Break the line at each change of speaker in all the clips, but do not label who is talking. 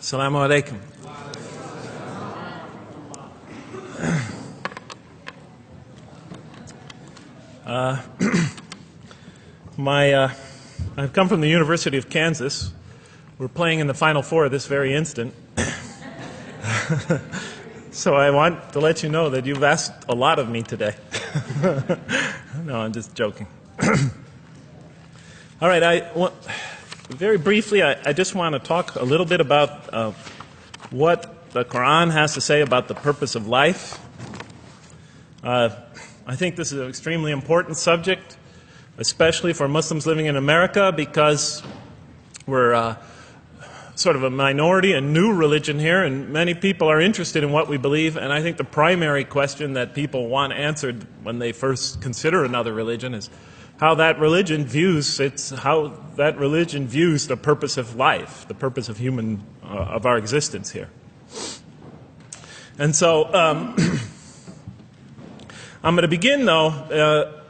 Assalamu alaikum. I've come from the University of Kansas. We're playing in the Final Four this very instant. So I want to let you know that you've asked a lot of me today. No, I'm just joking. All right, very briefly, I just want to talk a little bit about what the Quran has to say about the purpose of life. I think this is an extremely important subject, especially for Muslims living in America, because we're sort of a minority, a new religion here, and many people are interested in what we believe. And I think the primary question that people want answered when they first consider another religion is how that religion views the purpose of life, the purpose of of our existence here. And so I'm going to begin, though,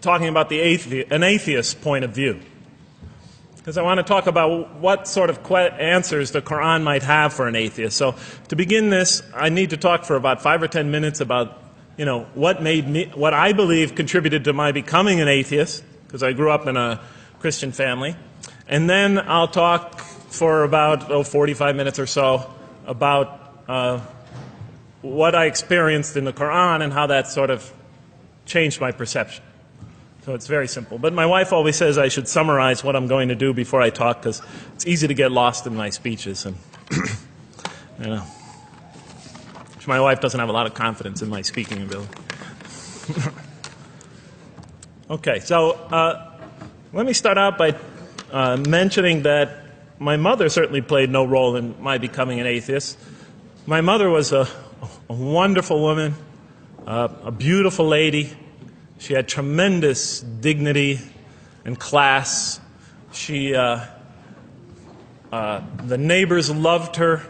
talking about an atheist point of view, because I want to talk about what sort of answers the Quran might have for an atheist. So to begin this, I need to talk for about 5 or 10 minutes about what I believe contributed to my becoming an atheist, because I grew up in a Christian family. And then I'll talk for about 45 minutes or so about what I experienced in the Quran and how that sort of changed my perception. So it's very simple. But my wife always says I should summarize what I'm going to do before I talk, because it's easy to get lost in my speeches. And my wife doesn't have a lot of confidence in my speaking ability. Okay, so let me start out by mentioning that my mother certainly played no role in my becoming an atheist. My mother was a wonderful woman, a beautiful lady. She had tremendous dignity and class. The neighbors loved her.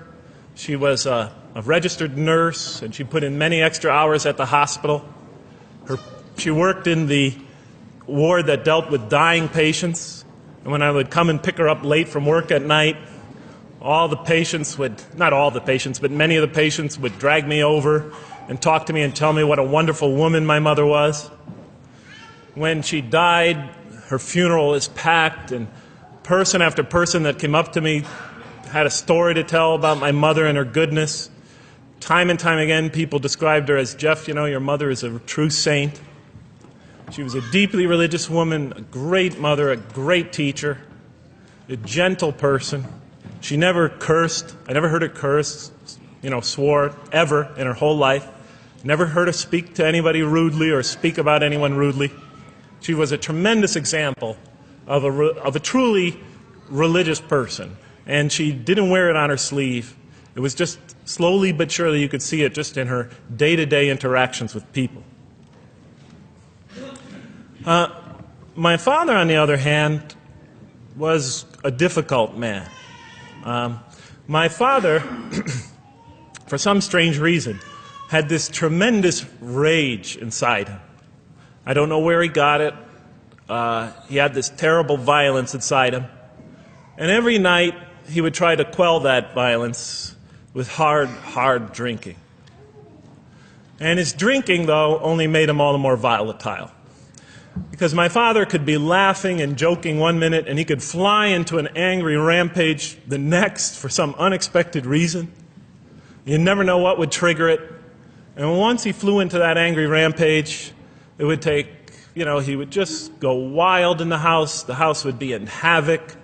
She was a registered nurse, and she put in many extra hours at the hospital. She worked in the ward that dealt with dying patients. And when I would come and pick her up late from work at night, not all the patients, but many of the patients would drag me over and talk to me and tell me what a wonderful woman my mother was. When she died, her funeral was packed, and person after person that came up to me had a story to tell about my mother and her goodness. Time and time again, people described her as, "Jeff, your mother is a true saint." She was a deeply religious woman, a great mother, a great teacher, a gentle person. She never cursed. I never heard her curse, swore, ever in her whole life. Never heard her speak to anybody rudely or speak about anyone rudely. She was a tremendous example of a truly religious person. And she didn't wear it on her sleeve. It was just slowly but surely you could see it just in her day-to-day interactions with people. My father, on the other hand, was a difficult man. My father, for some strange reason, had this tremendous rage inside him. I don't know where he got it. He had this terrible violence inside him. And every night he would try to quell that violence with hard drinking. And his drinking, though, only made him all the more volatile. Because my father could be laughing and joking one minute, and he could fly into an angry rampage the next for some unexpected reason. You never know what would trigger it. And once he flew into that angry rampage, it would take, he would just go wild in the house. The house would be in havoc.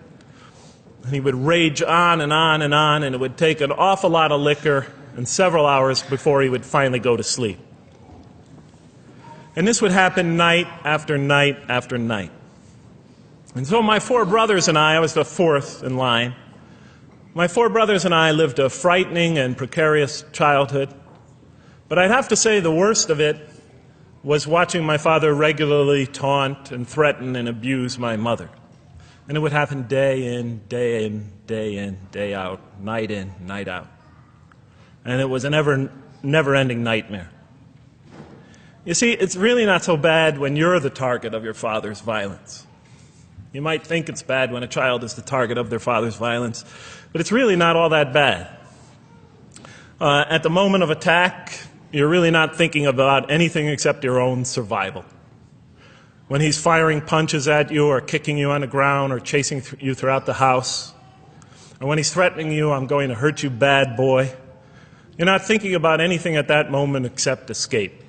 And he would rage on and on and on, and it would take an awful lot of liquor and several hours before he would finally go to sleep. And this would happen night after night after night. And so my 4 brothers and I was the 4th in line. My 4 brothers and I lived a frightening and precarious childhood. But I'd have to say the worst of it was watching my father regularly taunt and threaten and abuse my mother. And it would happen day in, day in, day in, day out, night in, night out. And it was a never-ending nightmare. You see, it's really not so bad when you're the target of your father's violence. You might think it's bad when a child is the target of their father's violence, but it's really not all that bad. At the moment of attack, you're really not thinking about anything except your own survival. When he's firing punches at you or kicking you on the ground or chasing you throughout the house, or when he's threatening you, "I'm going to hurt you, bad boy," you're not thinking about anything at that moment except escape.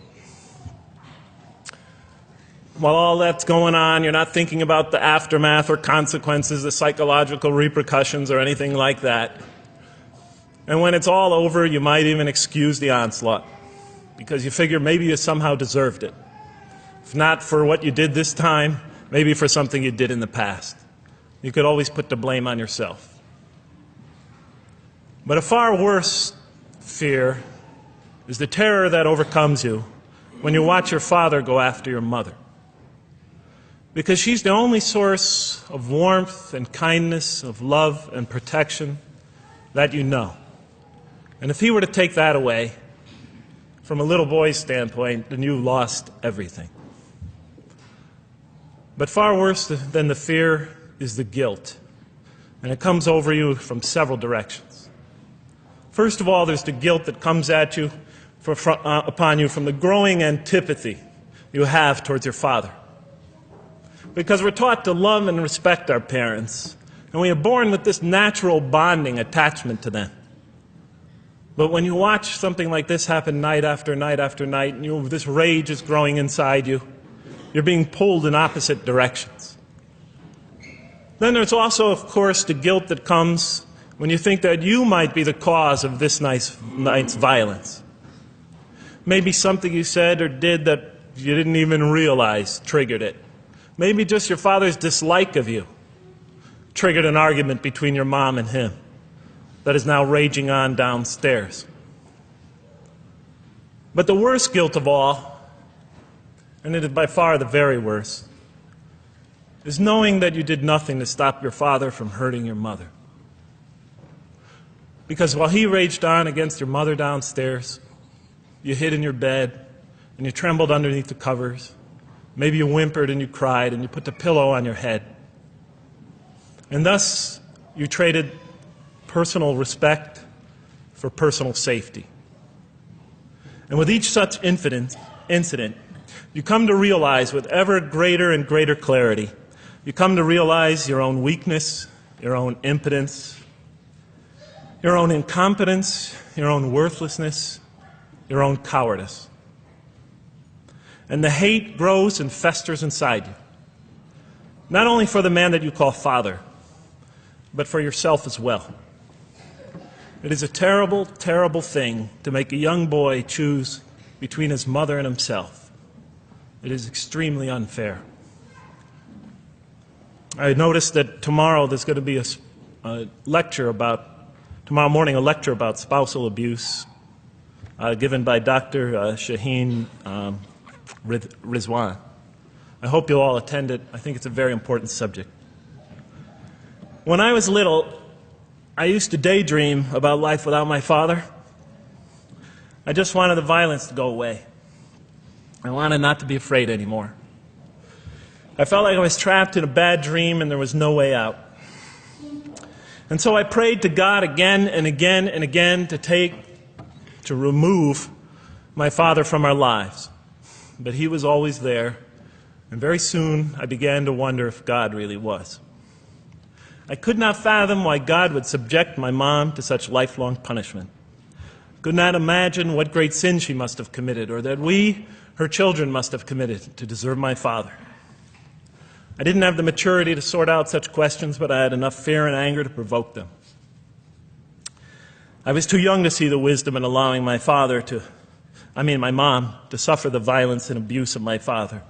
While all that's going on, you're not thinking about the aftermath or consequences, the psychological repercussions or anything like that. And when it's all over, you might even excuse the onslaught because you figure maybe you somehow deserved it. If not for what you did this time, maybe for something you did in the past. You could always put the blame on yourself. But a far worse fear is the terror that overcomes you when you watch your father go after your mother. Because she's the only source of warmth and kindness, of love and protection that you know. And if he were to take that away, from a little boy's standpoint, then you lost everything. But far worse than the fear is the guilt. And it comes over you from several directions. First of all, there's the guilt that comes at you upon you from the growing antipathy you have towards your father. Because we're taught to love and respect our parents, and we are born with this natural bonding attachment to them. But when you watch something like this happen night after night after night, and this rage is growing inside you, you're being pulled in opposite directions. Then there's also, of course, the guilt that comes when you think that you might be the cause of this night's violence. Maybe something you said or did that you didn't even realize triggered it. Maybe just your father's dislike of you triggered an argument between your mom and him that is now raging on downstairs. But the worst guilt of all, and it is by far the very worst, is knowing that you did nothing to stop your father from hurting your mother. Because while he raged on against your mother downstairs, you hid in your bed and you trembled underneath the covers. Maybe you whimpered and you cried and you put the pillow on your head. And thus, you traded personal respect for personal safety. And with each such incident, you come to realize with ever greater and greater clarity, you come to realize your own weakness, your own impotence, your own incompetence, your own worthlessness, your own cowardice. And the hate grows and festers inside you, not only for the man that you call father, but for yourself as well. It is a terrible, terrible thing to make a young boy choose between his mother and himself. It is extremely unfair. I noticed that tomorrow there's going to be tomorrow morning a lecture about spousal abuse given by Dr. Shaheen Rizwan. I hope you'll all attend it. I think it's a very important subject. When I was little, I used to daydream about life without my father. I just wanted the violence to go away. I wanted not to be afraid anymore. I felt like I was trapped in a bad dream and there was no way out. And so I prayed to God again and again and again to remove my father from our lives. But he was always there, and very soon I began to wonder if God really was. I could not fathom why God would subject my mom to such lifelong punishment. Could not imagine what great sin she must have committed, or that we, her children, must have committed to deserve my father. I didn't have the maturity to sort out such questions, but I had enough fear and anger to provoke them. I was too young to see the wisdom in allowing my mom to suffer the violence and abuse of my father.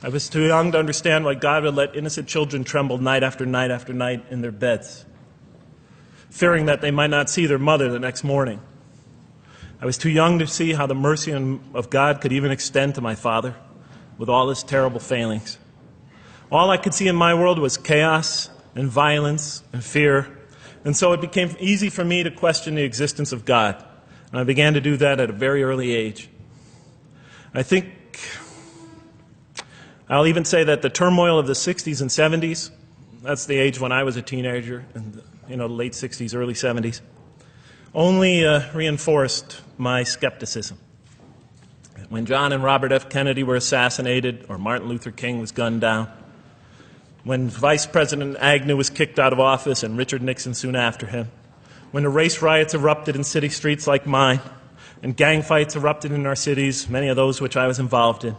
I was too young to understand why God would let innocent children tremble night after night after night in their beds, fearing that they might not see their mother the next morning. I was too young to see how the mercy of God could even extend to my father with all his terrible failings. All I could see in my world was chaos and violence and fear, and so it became easy for me to question the existence of God. And I began to do that at a very early age. I think I'll even say that the turmoil of the 60s and 70s That's the age when I was a teenager in the late 60s, early 70s. Only reinforced my skepticism. When John and Robert F. Kennedy were assassinated, or Martin Luther King was gunned down, when Vice President Agnew was kicked out of office and Richard Nixon soon after him, when the race riots erupted in city streets like mine, and gang fights erupted in our cities, many of those which I was involved in,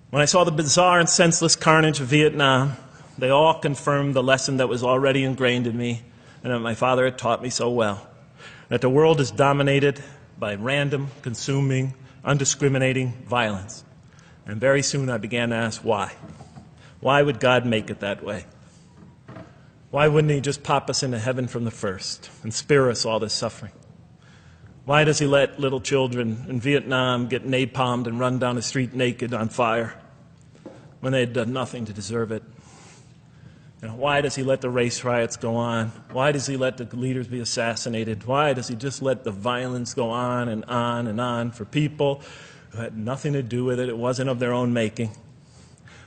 when I saw the bizarre and senseless carnage of Vietnam, they all confirmed the lesson that was already ingrained in me and that my father had taught me so well, that the world is dominated by random, consuming, undiscriminating violence. And very soon I began to ask why. Why would God make it that way? Why wouldn't He just pop us into heaven from the first and spare us all this suffering? Why does He let little children in Vietnam get napalmed and run down the street naked on fire when they had done nothing to deserve it? Why does He let the race riots go on? Why does He let the leaders be assassinated? Why does He just let the violence go on and on and on for people who had nothing to do with it? It wasn't of their own making.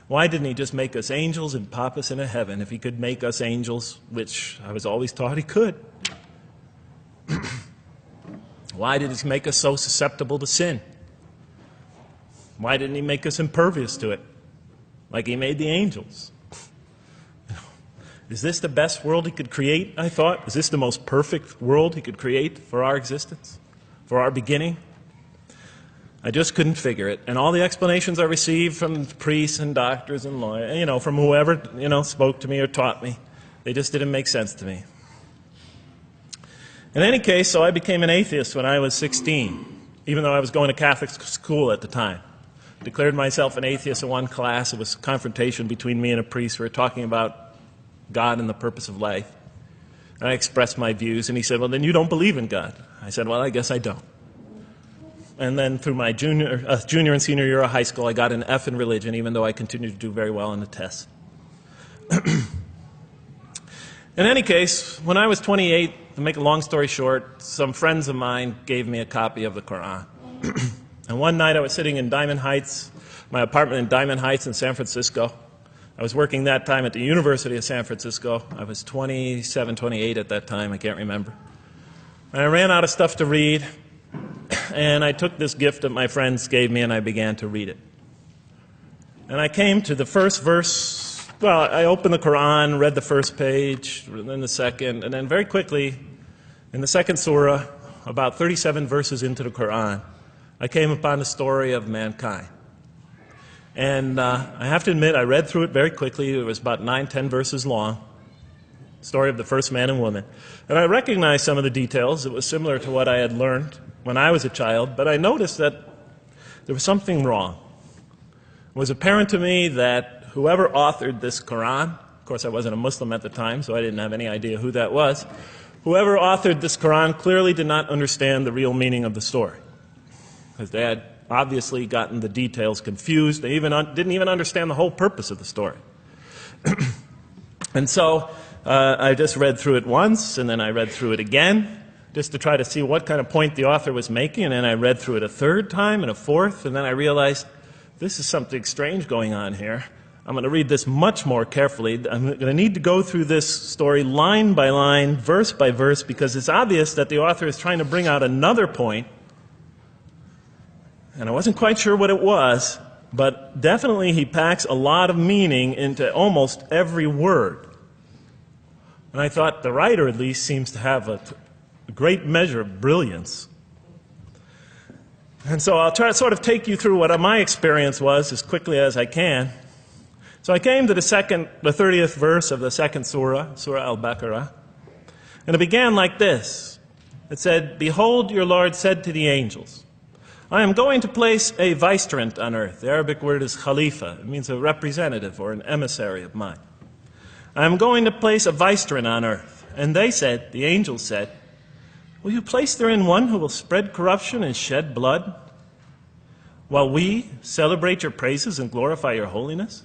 Why didn't He just make us angels and pop us into heaven if He could make us angels, which I was always taught He could? Why did He make us so susceptible to sin? Why didn't He make us impervious to it, like He made the angels? Is this the best world He could create, I thought? Is this the most perfect world He could create for our existence, for our beginning? I just couldn't figure it. And all the explanations I received from priests and doctors and lawyers, from whoever, spoke to me or taught me, they just didn't make sense to me. In any case, so I became an atheist when I was 16, even though I was going to Catholic school at the time. Declared myself an atheist in one class. It was a confrontation between me and a priest. We were talking about God and the purpose of life. And I expressed my views, and he said, well, then you don't believe in God. I said, well, I guess I don't. And then through my junior and senior year of high school, I got an F in religion, even though I continued to do very well on the tests. In any case, when I was 28, to make a long story short, some friends of mine gave me a copy of the Quran. And one night I was sitting in Diamond Heights, my apartment in Diamond Heights in San Francisco. I was working that time at the University of San Francisco. I was 27, 28 at that time, I can't remember. And I ran out of stuff to read, and I took this gift that my friends gave me and I began to read it. And I came to the first verse. Well, I opened the Quran, read the first page, then the second, and then very quickly, in the second surah, about 37 verses into the Quran, I came upon the story of mankind. And I have to admit, I read through it very quickly. It was about 9, 10 verses long, story of the first man and woman. And I recognized some of the details. It was similar to what I had learned when I was a child, but I noticed that there was something wrong. It was apparent to me that whoever authored this Quran, of course I wasn't a Muslim at the time, so I didn't have any idea who that was, whoever authored this Quran clearly did not understand the real meaning of the story, because they had obviously gotten the details confused. They didn't even understand the whole purpose of the story. And so I just read through it once, and then I read through it again, just to try to see what kind of point the author was making, and then I read through it a third time and a fourth, and then I realized this is something strange going on here. I'm going to read this much more carefully. I'm going to need to go through this story line by line, verse by verse, because it's obvious that the author is trying to bring out another point. And I wasn't quite sure what it was, but definitely he packs a lot of meaning into almost every word. And I thought the writer at least seems to have a great measure of brilliance. And so I'll try to sort of take you through what my experience was as quickly as I can. So I came to the 30th verse of the second surah, Surah Al-Baqarah, and it began like this. It said, "Behold, your Lord said to the angels, I am going to place a vicegerent on earth." The Arabic word is khalifa. It means a representative or an emissary of mine. "I am going to place a vicegerent on earth." And they said, the angels said, "Will you place therein one who will spread corruption and shed blood, while we celebrate your praises and glorify your holiness?"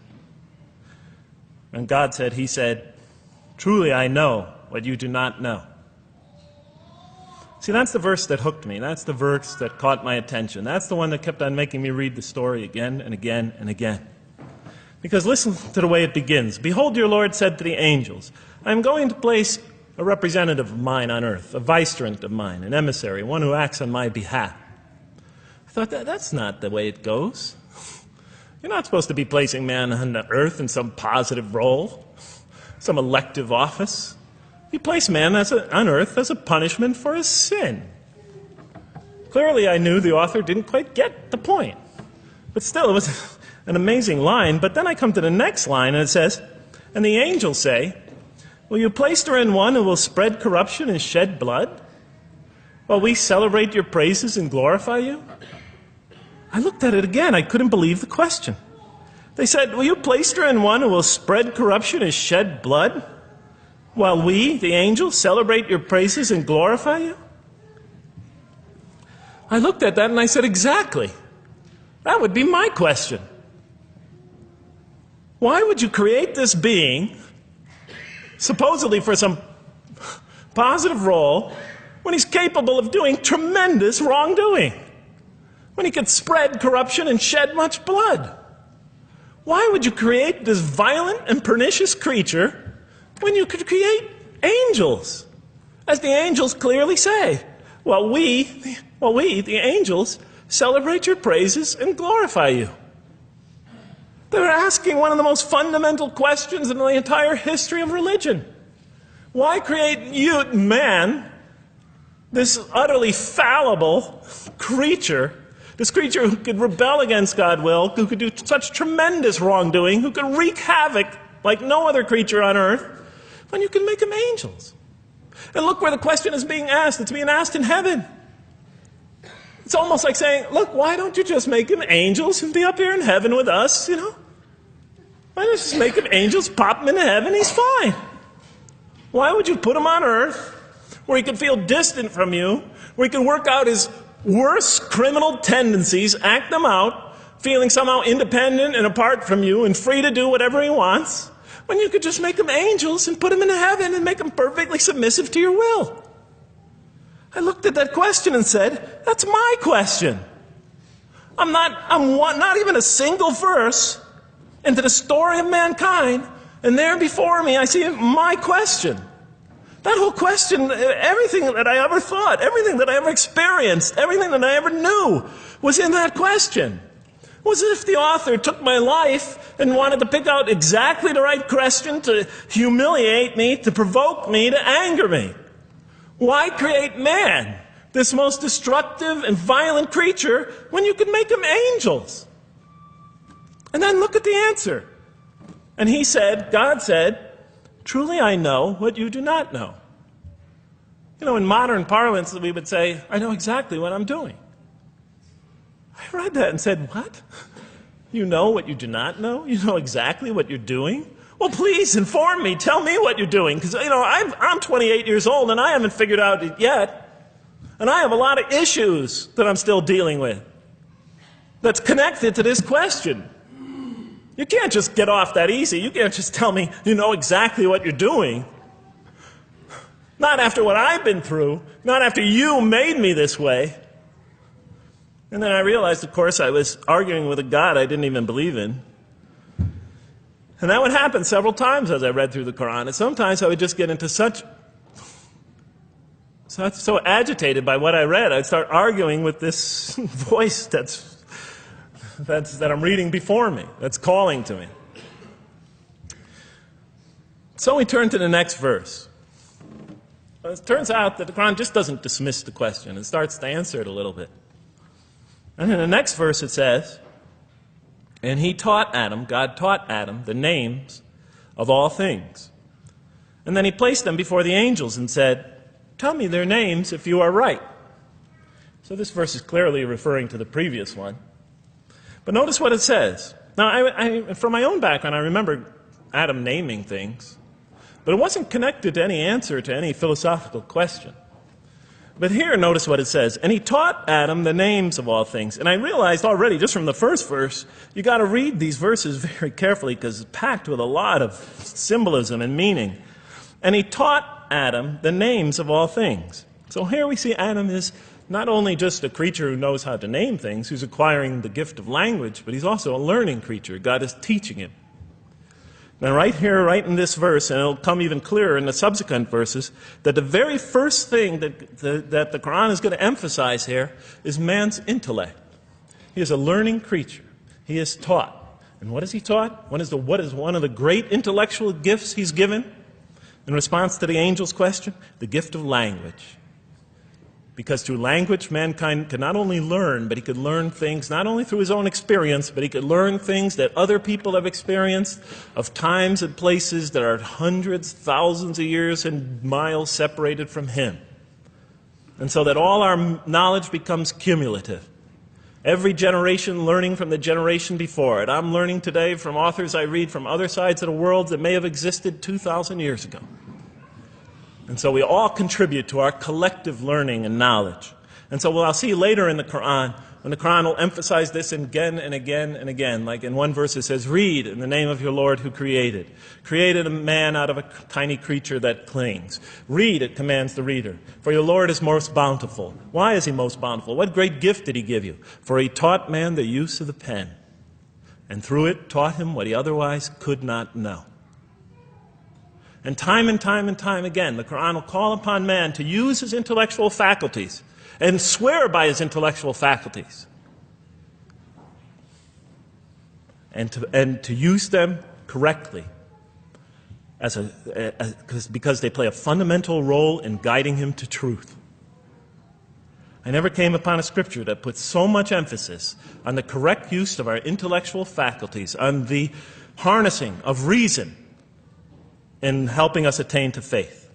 And God said, He said, "Truly I know what you do not know." See, that's the verse that hooked me. That's the verse that caught my attention. That's the one that kept on making me read the story again and again and again. Because listen to the way it begins. Behold, your Lord said to the angels, I am going to place a representative of mine on earth, a vicegerent of mine, an emissary, one who acts on my behalf. I thought, that's not the way it goes. You're not supposed to be placing man on the earth in some positive role, some elective office. You place man on earth as a punishment for his sin. Clearly, I knew the author didn't quite get the point. But still, it was an amazing line. But then I come to the next line, and it says, and the angels say, will you place therein one who will spread corruption and shed blood, while we celebrate your praises and glorify you? I looked at it again. I couldn't believe the question. They said, will you place therein one who will spread corruption and shed blood, while we, the angels, celebrate your praises and glorify you? I looked at that and I said, exactly. That would be my question. Why would you create this being, supposedly for some positive role, when he's capable of doing tremendous wrongdoing? When he could spread corruption and shed much blood? Why would you create this violent and pernicious creature when you could create angels? As the angels clearly say, well, we, the angels, celebrate your praises and glorify you. They're asking one of the most fundamental questions in the entire history of religion. Why create you, man, this utterly fallible creature, this creature who could rebel against God's will, who could do such tremendous wrongdoing, who could wreak havoc like no other creature on earth, when you can make them angels? And look where the question is being asked. It's being asked in heaven. It's almost like saying, look, why don't you just make them angels and be up here in heaven with us, you know? Why don't you just make them angels, pop them into heaven, he's fine. Why would you put him on earth where he could feel distant from you, where he could work out his worst criminal tendencies, act them out, feeling somehow independent and apart from you and free to do whatever he wants, when you could just make them angels and put them into heaven and make them perfectly submissive to your will? I looked at that question and said, that's my question. I'm not even a single verse into the story of mankind, and there before me I see my question. That whole question, everything that I ever thought, everything that I ever experienced, everything that I ever knew was in that question. It was as if the author took my life and wanted to pick out exactly the right question to humiliate me, to provoke me, to anger me. Why create man, this most destructive and violent creature, when you could make them angels? And then look at the answer. And he said, God said, truly I know what you do not know. You know, in modern parlance, we would say, I know exactly what I'm doing. I read that and said, what? You know what you do not know? You know exactly what you're doing? Well, please inform me. Tell me what you're doing. Because, you know, I'm 28 years old and I haven't figured out it yet. And I have a lot of issues that I'm still dealing with that's connected to this question. You can't just get off that easy. You can't just tell me you know exactly what you're doing. Not after what I've been through. Not after you made me this way. And then I realized, of course, I was arguing with a God I didn't even believe in. And that would happen several times as I read through the Quran. And sometimes I would just get into so agitated by what I read, I'd start arguing with this voice that I'm reading before me, that's calling to me. So we turn to the next verse. Well, it turns out that the Quran just doesn't dismiss the question. It starts to answer it a little bit. And in the next verse it says, and he taught Adam, God taught Adam, the names of all things. And then he placed them before the angels and said, tell me their names if you are right. So this verse is clearly referring to the previous one. But notice what it says. Now, from my own background, I remember Adam naming things, but it wasn't connected to any answer to any philosophical question. But here, notice what it says. And he taught Adam the names of all things. And I realized already, just from the first verse, you got to read these verses very carefully because it's packed with a lot of symbolism and meaning. And he taught Adam the names of all things. So here we see Adam is not only just a creature who knows how to name things, who's acquiring the gift of language, but he's also a learning creature. God is teaching him. And right here, right in this verse, and it'll come even clearer in the subsequent verses, that the very first thing that the Quran is going to emphasize here is man's intellect. He is a learning creature. He is taught. And what is he taught? What is one of the great intellectual gifts he's given in response to the angel's question? The gift of language. Because through language, mankind could not only learn, but he could learn things not only through his own experience, but he could learn things that other people have experienced of times and places that are hundreds, thousands of years and miles separated from him. And so that all our knowledge becomes cumulative. Every generation learning from the generation before it. I'm learning today from authors I read from other sides of the world that may have existed 2,000 years ago. And so we all contribute to our collective learning and knowledge. And so I'll see later in the Quran, when the Quran will emphasize this again and again and again. Like in one verse it says, read in the name of your Lord who created. Created a man out of a tiny creature that clings. Read, it commands the reader. For your Lord is most bountiful. Why is he most bountiful? What great gift did he give you? For he taught man the use of the pen. And through it taught him what he otherwise could not know. And time again, the Quran will call upon man to use his intellectual faculties and swear by his intellectual faculties. And to use them correctly because they play a fundamental role in guiding him to truth. I never came upon a scripture that puts so much emphasis on the correct use of our intellectual faculties, on the harnessing of reason, in helping us attain to faith.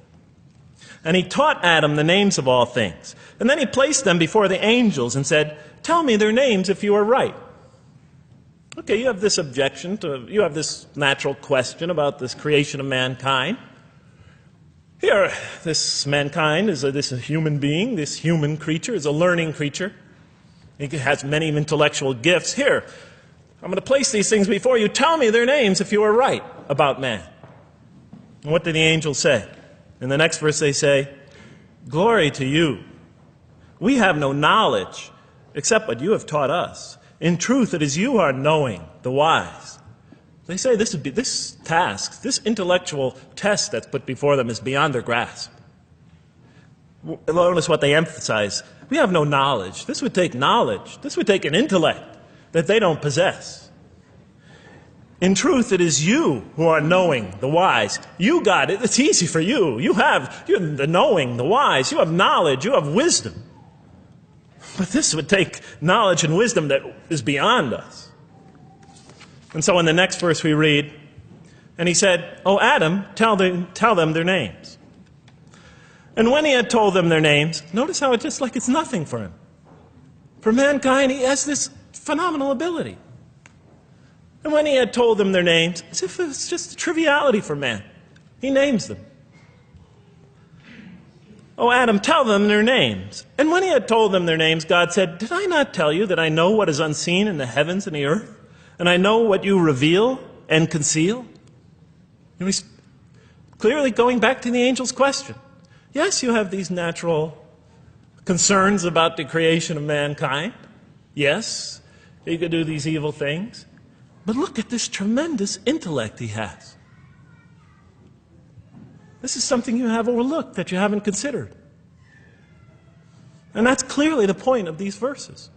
And he taught Adam the names of all things. And then he placed them before the angels and said, tell me their names if you are right. Okay, you have this objection, you have this natural question about this creation of mankind. Here, this mankind is this human being, this human creature is a learning creature. He has many intellectual gifts. Here, I'm going to place these things before you. Tell me their names if you are right about man. And what did the angels say? In the next verse they say, glory to you. We have no knowledge except what you have taught us. In truth, it is you who are knowing, the wise. They say this task, this intellectual test that's put before them is beyond their grasp. Notice what they emphasize. We have no knowledge. This would take knowledge. This would take an intellect that they don't possess. In truth, it is you who are knowing, the wise. You got it. It's easy for you. You're the knowing, the wise. You have knowledge. You have wisdom. But this would take knowledge and wisdom that is beyond us. And so in the next verse we read, and he said, "O Adam, tell them their names." And when he had told them their names, notice how it's just like it's nothing for him. For mankind, he has this phenomenal ability. And when he had told them their names, as if it was just a triviality for man, he names them. "O Adam, tell them their names." And when he had told them their names, God said, "Did I not tell you that I know what is unseen in the heavens and the earth? And I know what you reveal and conceal?" And he's clearly going back to the angel's question. Yes, you have these natural concerns about the creation of mankind. Yes, he could do these evil things. But look at this tremendous intellect he has. This is something you have overlooked, that you haven't considered. And that's clearly the point of these verses.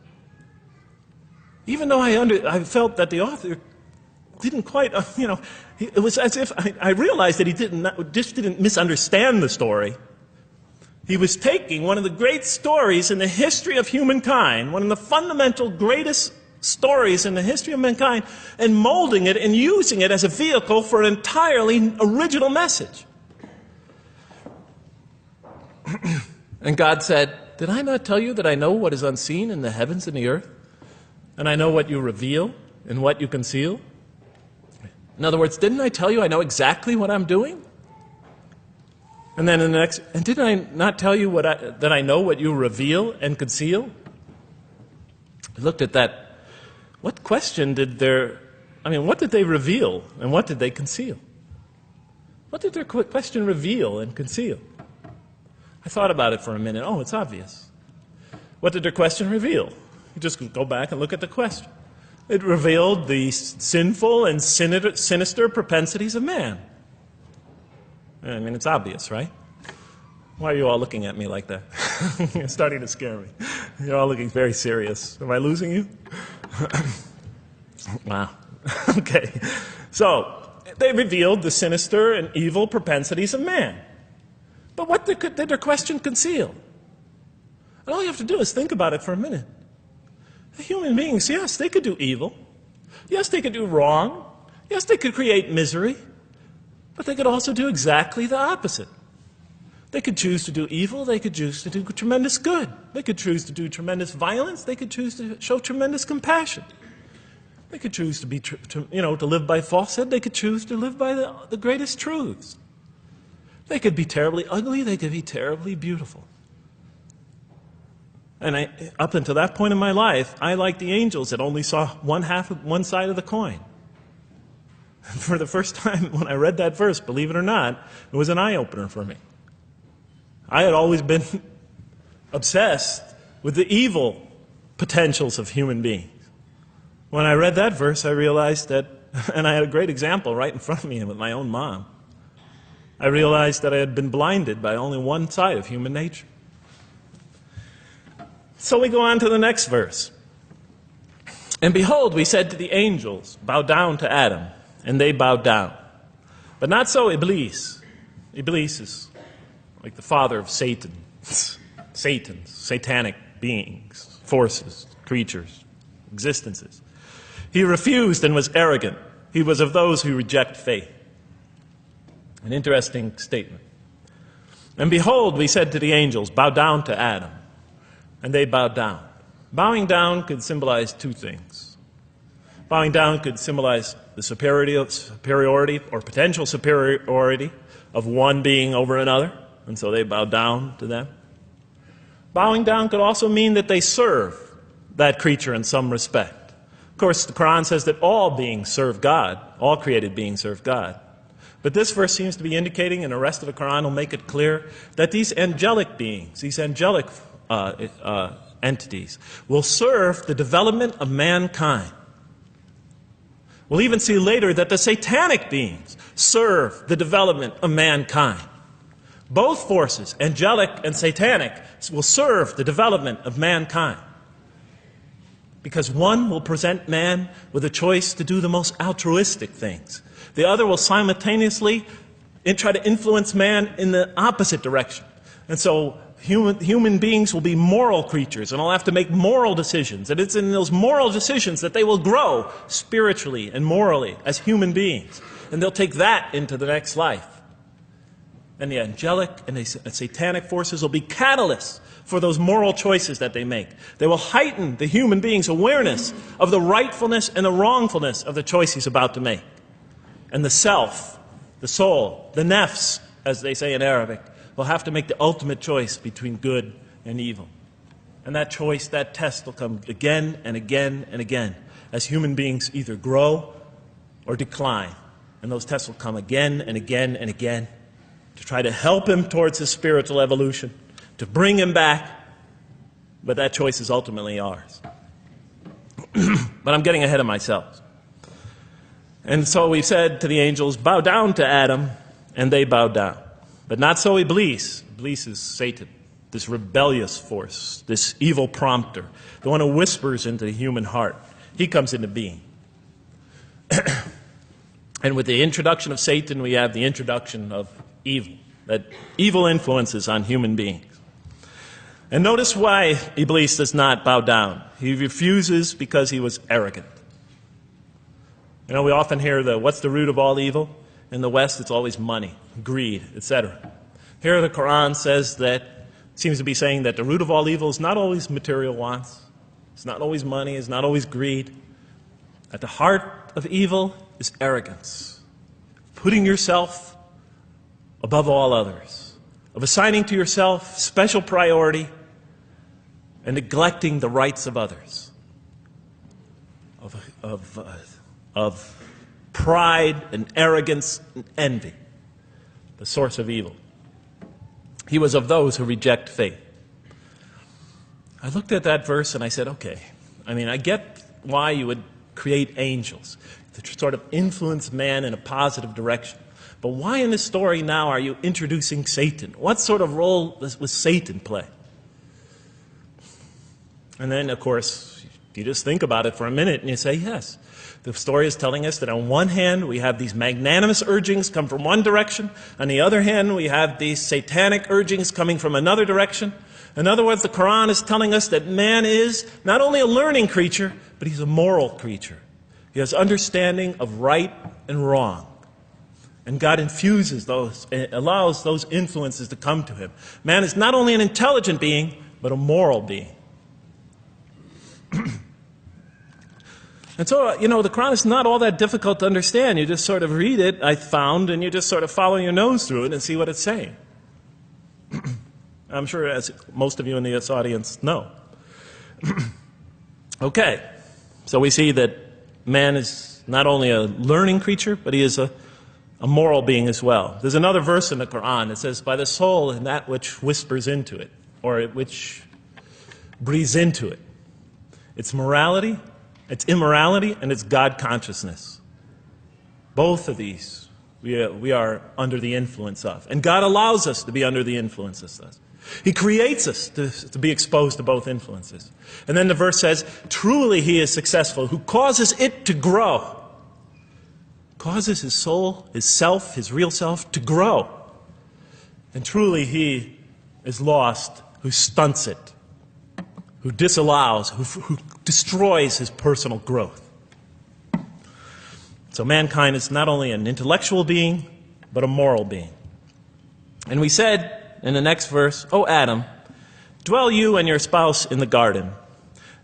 Even though I felt that the author didn't quite, it was as if I realized that he didn't misunderstand the story. He was taking one of the great stories in the history of humankind, one of the fundamental greatest stories in the history of mankind, and molding it and using it as a vehicle for an entirely original message. And God said, "Did I not tell you that I know what is unseen in the heavens and the earth? And I know what you reveal and what you conceal?" In other words, didn't I tell you I know exactly what I'm doing? And then in the next, and did I not tell you that I know what you reveal and conceal? I looked at that. What question what did they reveal and what did they conceal? What did their question reveal and conceal? I thought about it for a minute. Oh, it's obvious. What did their question reveal? You just go back and look at the question. It revealed the sinful and sinister propensities of man. I mean, it's obvious, right? Why are you all looking at me like that? You're starting to scare me. You're all looking very serious. Am I losing you? Wow. Okay. So, they revealed the sinister and evil propensities of man. But what did their question conceal? And all you have to do is think about it for a minute. The human beings, yes, they could do evil. Yes, they could do wrong. Yes, they could create misery. But they could also do exactly the opposite. They could choose to do evil. They could choose to do tremendous good. They could choose to do tremendous violence. They could choose to show tremendous compassion. They could choose to be, to live by falsehood. They could choose to live by the greatest truths. They could be terribly ugly. They could be terribly beautiful. And up until that point in my life, I, like the angels, that only saw one side of the coin. For the first time when I read that verse, believe it or not, it was an eye-opener for me. I had always been obsessed with the evil potentials of human beings. When I read that verse, I realized that, and I had a great example right in front of me with my own mom, I realized that I had been blinded by only one side of human nature. So we go on to the next verse. And behold, we said to the angels, bow down to Adam, and they bowed down. But not so Iblis. Iblis is like the father of Satan. Satans, satanic beings, forces, creatures, existences. He refused and was arrogant. He was of those who reject faith. An interesting statement. And behold, we said to the angels, bow down to Adam. And they bowed down. Bowing down could symbolize two things. Bowing down could symbolize the superiority or potential superiority of one being over another, and so they bowed down to them. Bowing down could also mean that they serve that creature in some respect. Of course, the Quran says that all beings serve God, all created beings serve God. But this verse seems to be indicating, and the rest of the Quran will make it clear, that these angelic beings, these angelic entities, will serve the development of mankind. We'll even see later that the satanic beings serve the development of mankind. Both forces, angelic and satanic, will serve the development of mankind. Because one will present man with a choice to do the most altruistic things. The other will simultaneously try to influence man in the opposite direction. And so human beings will be moral creatures, and they'll have to make moral decisions. And it's in those moral decisions that they will grow spiritually and morally as human beings. And they'll take that into the next life. And the angelic and the satanic forces will be catalysts for those moral choices that they make. They will heighten the human being's awareness of the rightfulness and the wrongfulness of the choice he's about to make. And the self, the soul, the nafs, as they say in Arabic, will have to make the ultimate choice between good and evil. And that choice, that test will come again and again and again as human beings either grow or decline. And those tests will come again and again and again to try to help him towards his spiritual evolution, to bring him back. But that choice is ultimately ours. But I'm getting ahead of myself. And so we said to the angels, bow down to Adam, and they bowed down. But not so Iblis. Iblis is Satan, this rebellious force, this evil prompter, the one who whispers into the human heart. He comes into being. And with the introduction of Satan, we have the introduction of evil, that evil influences on human beings. And notice why Iblis does not bow down. He refuses because he was arrogant. You know, we often hear what's the root of all evil? In the West, it's always money, greed, etc. Here the Quran says seems to be saying that the root of all evil is not always material wants. It's not always money. It's not always greed. At the heart of evil is arrogance. Putting yourself above all others. Of assigning to yourself special priority and neglecting the rights of others. Of pride and arrogance and envy, the source of evil. He was of those who reject faith. I looked at that verse and I said, okay, I mean, I get why you would create angels, to sort of influence man in a positive direction. But why in this story now are you introducing Satan? What sort of role was Satan play? And then, of course, you just think about it for a minute and you say, yes. The story is telling us that on one hand, we have these magnanimous urgings come from one direction. On the other hand, we have these satanic urgings coming from another direction. In other words, the Quran is telling us that man is not only a learning creature, but he's a moral creature. He has understanding of right and wrong. And God infuses those, allows those influences to come to him. Man is not only an intelligent being, but a moral being. And so, the Quran is not all that difficult to understand. You just sort of read it, I found, and you just sort of follow your nose through it and see what it's saying. I'm sure, as most of you in this audience know. Okay, so we see that man is not only a learning creature, but he is a moral being as well. There's another verse in the Quran that says, by the soul and that which whispers into it, or which breathes into it. It's morality, it's immorality, and it's God consciousness. Both of these we are under the influence of. And God allows us to be under the influences of. He creates us to be exposed to both influences. And then the verse says, truly he is successful, who causes it to grow. Causes his soul, his self, his real self to grow. And truly he is lost, who stunts it, who disallows, who destroys his personal growth. So mankind is not only an intellectual being, but a moral being. And we said in the next verse, O Adam, dwell you and your spouse in the garden,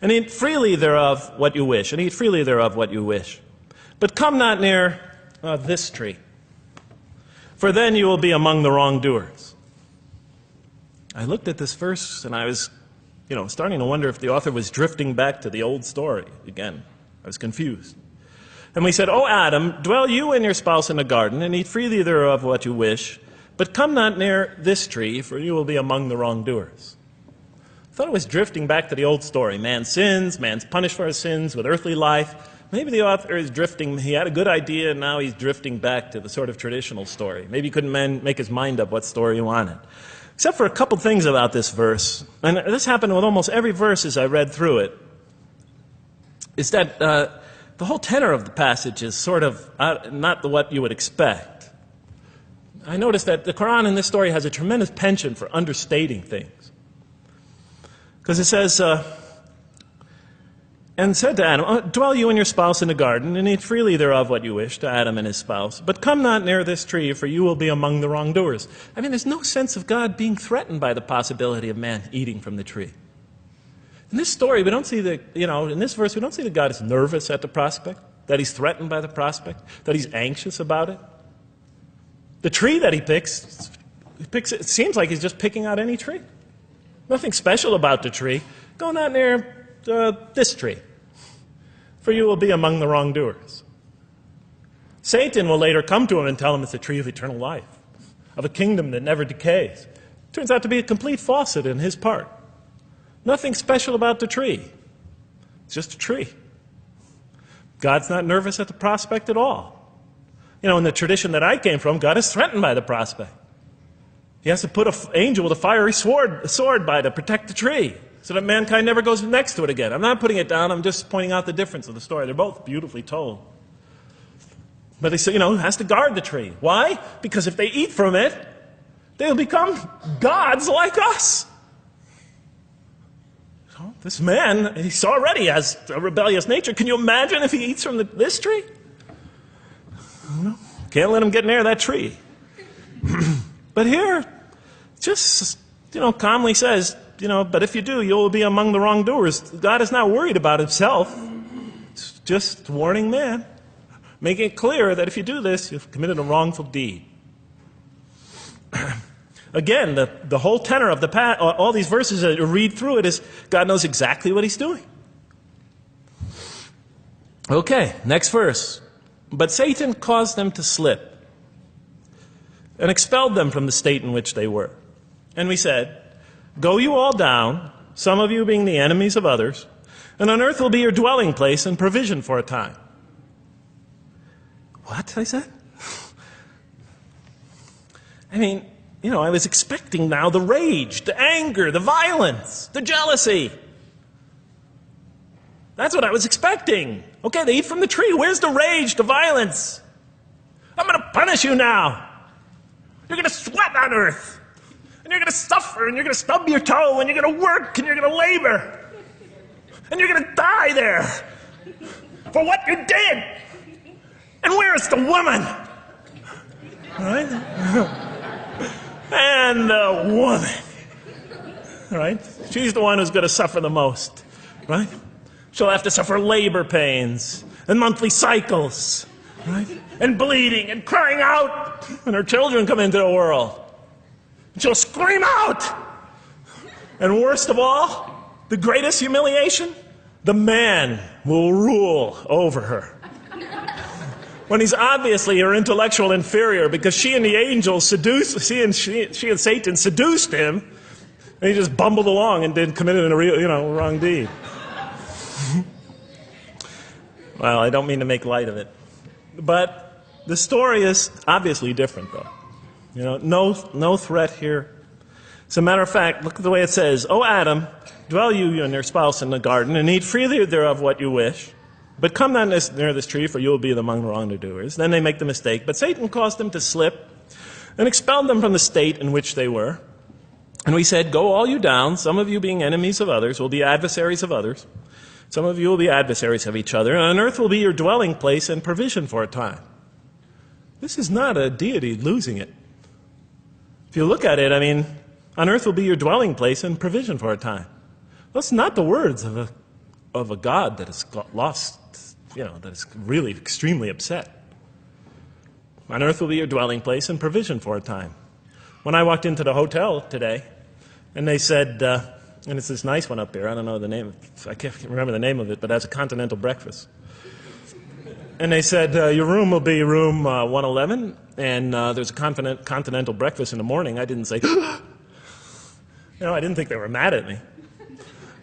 and eat freely thereof what you wish, and eat freely thereof what you wish. But come not near this tree, for then you will be among the wrongdoers. I looked at this verse and I was starting to wonder if the author was drifting back to the old story again. I was confused. And we said, O Adam, dwell you and your spouse in the garden, and eat freely thereof what you wish, but come not near this tree, for you will be among the wrongdoers. I thought it was drifting back to the old story. Man sins, man's punished for his sins with earthly life. Maybe the author is drifting, he had a good idea, and now he's drifting back to the sort of traditional story. Maybe he couldn't make his mind up what story he wanted. Except for a couple things about this verse, and this happened with almost every verse as I read through it, is that the whole tenor of the passage is sort of not what you would expect. I noticed that the Quran in this story has a tremendous penchant for understating things. Because it says, and said to Adam, dwell you and your spouse in the garden, and eat freely thereof what you wish, to Adam and his spouse. But come not near this tree, for you will be among the wrongdoers. I mean, there's no sense of God being threatened by the possibility of man eating from the tree. In this story, we don't see in this verse, we don't see that God is nervous at the prospect, that he's threatened by the prospect, that he's anxious about it. The tree that he picks, it seems like he's just picking out any tree. Nothing special about the tree. Go not near this tree, for you will be among the wrongdoers. Satan will later come to him and tell him it's a tree of eternal life, of a kingdom that never decays. Turns out to be a complete falsehood in his part. Nothing special about the tree. It's just a tree. God's not nervous at the prospect at all. In the tradition that I came from, God is threatened by the prospect. He has to put an angel with a fiery sword by to protect the tree, so that mankind never goes next to it again. I'm not putting it down, I'm just pointing out the difference of the story. They're both beautifully told. But he has to guard the tree. Why? Because if they eat from it, they'll become gods like us. So this man, he already has a rebellious nature. Can you imagine if he eats from this tree? Can't let him get near that tree. But here, just, calmly says, but if you do, you will be among the wrongdoers. God is not worried about himself. It's just warning man, making it clear that if you do this, you've committed a wrongful deed. Again, the whole tenor of all these verses that you read through it is God knows exactly what he's doing. Okay, next verse. But Satan caused them to slip and expelled them from the state in which they were. And we said, go you all down, some of you being the enemies of others, and on earth will be your dwelling place and provision for a time. What? I said. I mean, I was expecting now the rage, the anger, the violence, the jealousy. That's what I was expecting. Okay, they eat from the tree. Where's the rage, the violence? I'm going to punish you now. You're going to sweat on earth. And you're going to suffer, and you're going to stub your toe, and you're going to work, and you're going to labor. And you're going to die there for what you did. And where's the woman? All right? And the woman, right? She's the one who's going to suffer the most, right? She'll have to suffer labor pains and monthly cycles, right? And bleeding and crying out when her children come into the world. And she'll scream out. And worst of all, the greatest humiliation, the man will rule over her. When he's obviously her intellectual inferior, because she and the angels she and Satan seduced him, and he just bumbled along and committed a real, wrong deed. Well, I don't mean to make light of it, but the story is obviously different, though. No threat here. As a matter of fact, look at the way it says, "O Adam, dwell you and your spouse in the garden, and eat freely thereof what you wish. But come not near this tree, for you will be among the wrongdoers." Then they make the mistake. But Satan caused them to slip and expelled them from the state in which they were. And we said, "Go all you down, some of you being enemies of others, will be adversaries of others. Some of you will be adversaries of each other, and on earth will be your dwelling place and provision for a time." This is not a deity losing it. If you look at it, on earth will be your dwelling place and provision for a time. That's not the words of a God that is lost, that is really extremely upset. On earth will be your dwelling place and provision for a time. When I walked into the hotel today, and they said, and it's this nice one up here, I don't know the name, I can't remember the name of it, but it has a continental breakfast. And they said, your room will be room 111, and there's a continental breakfast in the morning. I didn't say, I didn't think they were mad at me.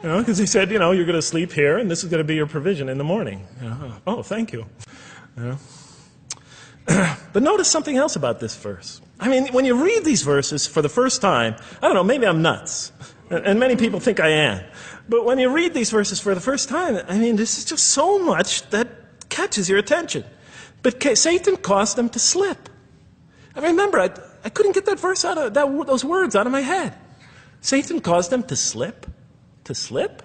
Because he said, you're going to sleep here, and this is going to be your provision in the morning. Oh, thank you. But notice something else about this verse. When you read these verses for the first time, I don't know, maybe I'm nuts. And many people think I am. But when you read these verses for the first time, this is just so much that catches your attention. But Satan caused them to slip. I remember, I couldn't get that verse out of those words out of my head. Satan caused them to slip. To slip?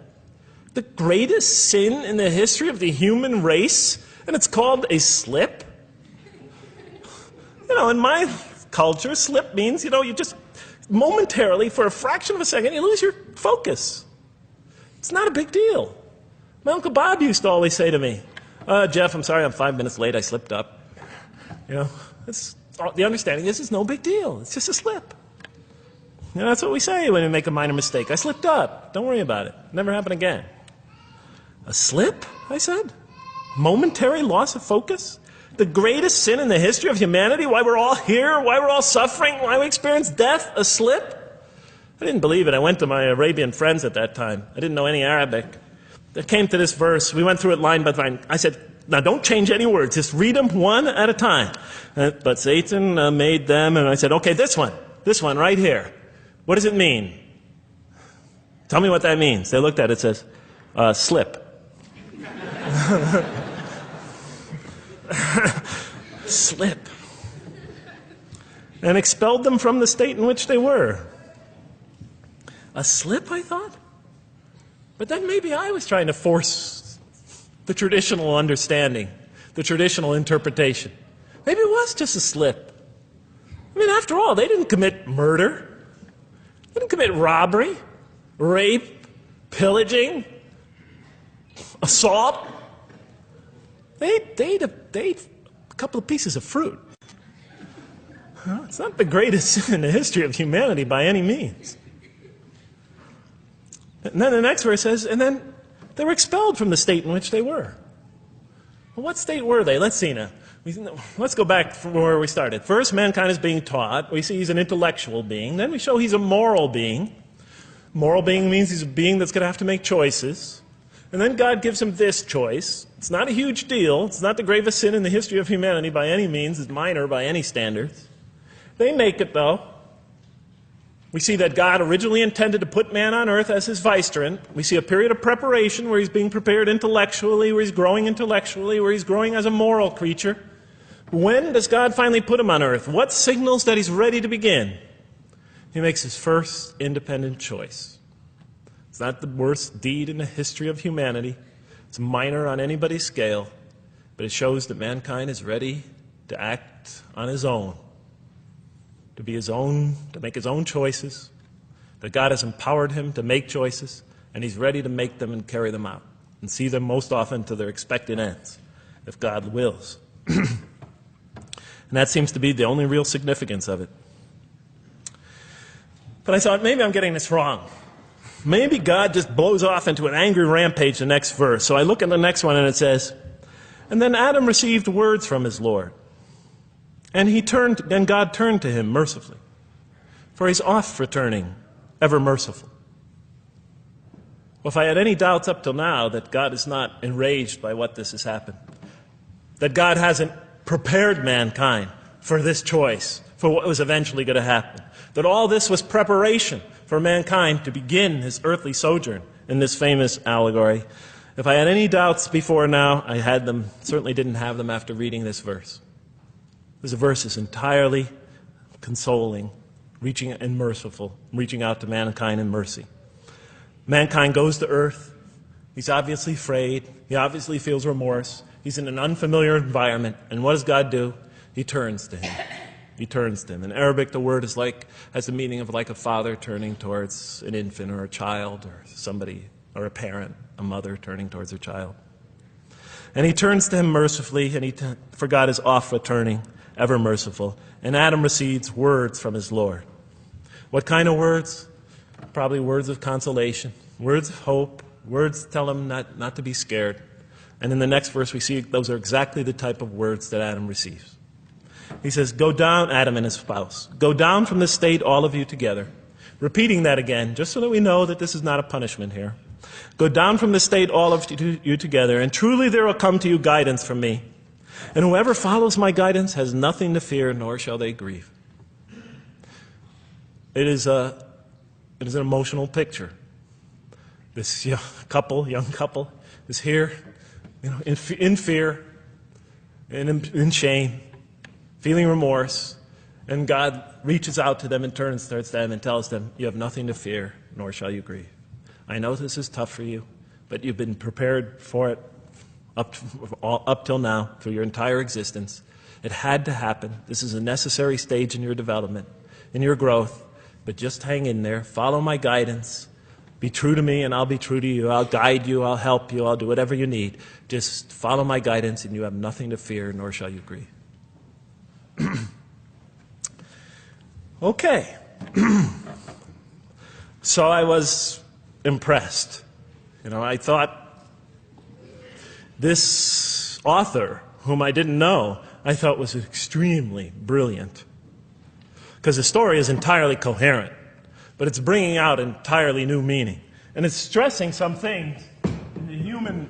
The greatest sin in the history of the human race, and it's called a slip? In my culture, slip means, you just momentarily, for a fraction of a second, you lose your focus. It's not a big deal. My Uncle Bob used to always say to me, Jeff, I'm sorry I'm 5 minutes late, I slipped up. The understanding is it's no big deal. It's just a slip. That's what we say when we make a minor mistake. I slipped up. Don't worry about it. Never happen again. A slip, I said? Momentary loss of focus? The greatest sin in the history of humanity? Why we're all here? Why we're all suffering? Why we experience death? A slip? I didn't believe it. I went to my Arabian friends at that time. I didn't know any Arabic. They came to this verse. We went through it line by line. I said, now don't change any words. Just read them one at a time. But Satan made them, and I said, okay, this one right here. What does it mean? Tell me what that means. They looked at it. It says, slip. Slip. And expelled them from the state in which they were. A slip, I thought? But then maybe I was trying to force the traditional understanding, the traditional interpretation. Maybe it was just a slip. After all, they didn't commit murder. They didn't commit robbery, rape, pillaging, assault. They ate a couple of pieces of fruit. It's not the greatest sin in the history of humanity by any means. And then the next verse says, and then they were expelled from the state in which they were. Well, what state were they? Let's see now. Let's go back from where we started. First, mankind is being taught. We see he's an intellectual being. Then we show he's a moral being. Moral being means he's a being that's going to have to make choices. And then God gives him this choice. It's not a huge deal. It's not the gravest sin in the history of humanity by any means. It's minor by any standards. They make it, though. We see that God originally intended to put man on earth as his vicegerent. We see a period of preparation where he's being prepared intellectually, where he's growing intellectually, where he's growing as a moral creature. When does God finally put him on earth? What signals that he's ready to begin? He makes his first independent choice. It's not the worst deed in the history of humanity. It's minor on anybody's scale, but it shows that mankind is ready to act on his own, to be his own, to make his own choices, that God has empowered him to make choices, and he's ready to make them and carry them out, and see them most often to their expected ends, if God wills. And that seems to be the only real significance of it. But I thought, maybe I'm getting this wrong. Maybe God just blows off into an angry rampage the next verse. So I look at the next one and it says, and then Adam received words from his Lord. And God turned to him mercifully. For he's oft returning, ever merciful. Well, if I had any doubts up till now that God is not enraged by what this has happened, that God hasn't prepared mankind for this choice, for what was eventually going to happen, that all this was preparation for mankind to begin his earthly sojourn in this famous allegory. If I had any doubts before now, I had them, certainly didn't have them after reading this verse. This verse is entirely consoling, reaching and merciful, reaching out to mankind in mercy. Mankind goes to earth. He's obviously afraid. He obviously feels remorse. He's in an unfamiliar environment. And what does God do? He turns to him. He turns to him. In Arabic, the word has the meaning of like a father turning towards an infant or a child or somebody, or a parent, a mother turning towards her child. And he turns to him mercifully, and for God is oft returning, ever merciful. And Adam receives words from his Lord. What kind of words? Probably words of consolation, words of hope, words tell him not to be scared. And in the next verse we see those are exactly the type of words that Adam receives. He says, go down, Adam and his spouse. Go down from this state, all of you together. Repeating that again, just so that we know that this is not a punishment here. Go down from this state, all of you together, and truly there will come to you guidance from me. And whoever follows my guidance has nothing to fear, nor shall they grieve. It is an emotional picture. This young couple is here, in fear, in shame, feeling remorse, and God reaches out to them and turns towards them and tells them, you have nothing to fear, nor shall you grieve. I know this is tough for you, but you've been prepared for it up till now, through your entire existence. It had to happen. This is a necessary stage in your development, in your growth, but just hang in there, follow my guidance, be true to me and I'll be true to you, I'll guide you, I'll help you, I'll do whatever you need. Just follow my guidance and you have nothing to fear, nor shall you grieve. Okay. So I was impressed. I thought this author, whom I didn't know, I thought was extremely brilliant. Because the story is entirely coherent, but it's bringing out entirely new meaning. And it's stressing some things in the human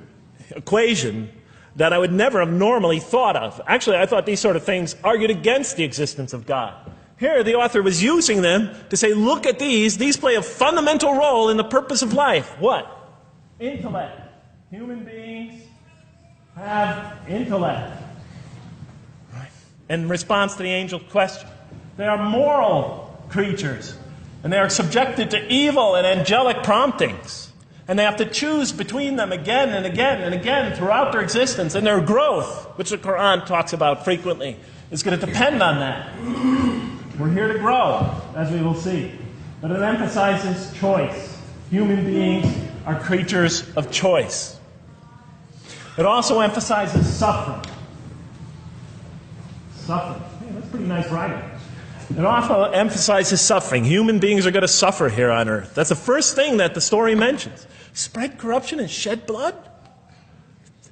equation that I would never have normally thought of. Actually, I thought these sort of things argued against the existence of God. Here, the author was using them to say, look at these. These play a fundamental role in the purpose of life. What? Intellect. Human beings have intellect. Right? In response to the angel's question, they are moral creatures, and they are subjected to evil and angelic promptings. And they have to choose between them again and again and again throughout their existence. And their growth, which the Quran talks about frequently, is going to depend on that. We're here to grow, as we will see. But it emphasizes choice. Human beings are creatures of choice. It also emphasizes suffering. Suffering. Hey, that's pretty nice writing. It also emphasizes suffering. Human beings are going to suffer here on earth. That's the first thing that the story mentions. Spread corruption and shed blood?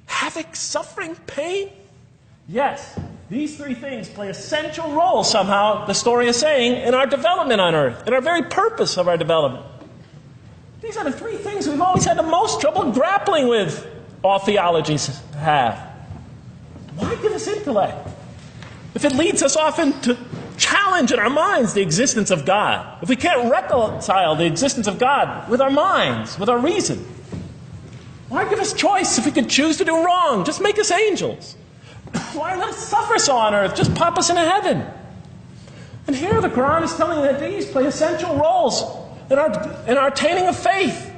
Havoc, suffering, pain? Yes, these three things play a central role somehow, the story is saying, in our development on earth, in our very purpose of our development. These are the three things we've always had the most trouble grappling with, all theologies have. Why give us intellect? If it leads us often to challenge in our minds the existence of God, if we can't reconcile the existence of God with our minds, with our reason, why give us choice if we could choose to do wrong? Just make us angels. Why let us suffer so on earth? Just pop us into heaven. And here the Quran is telling that these play essential roles in our attaining of faith.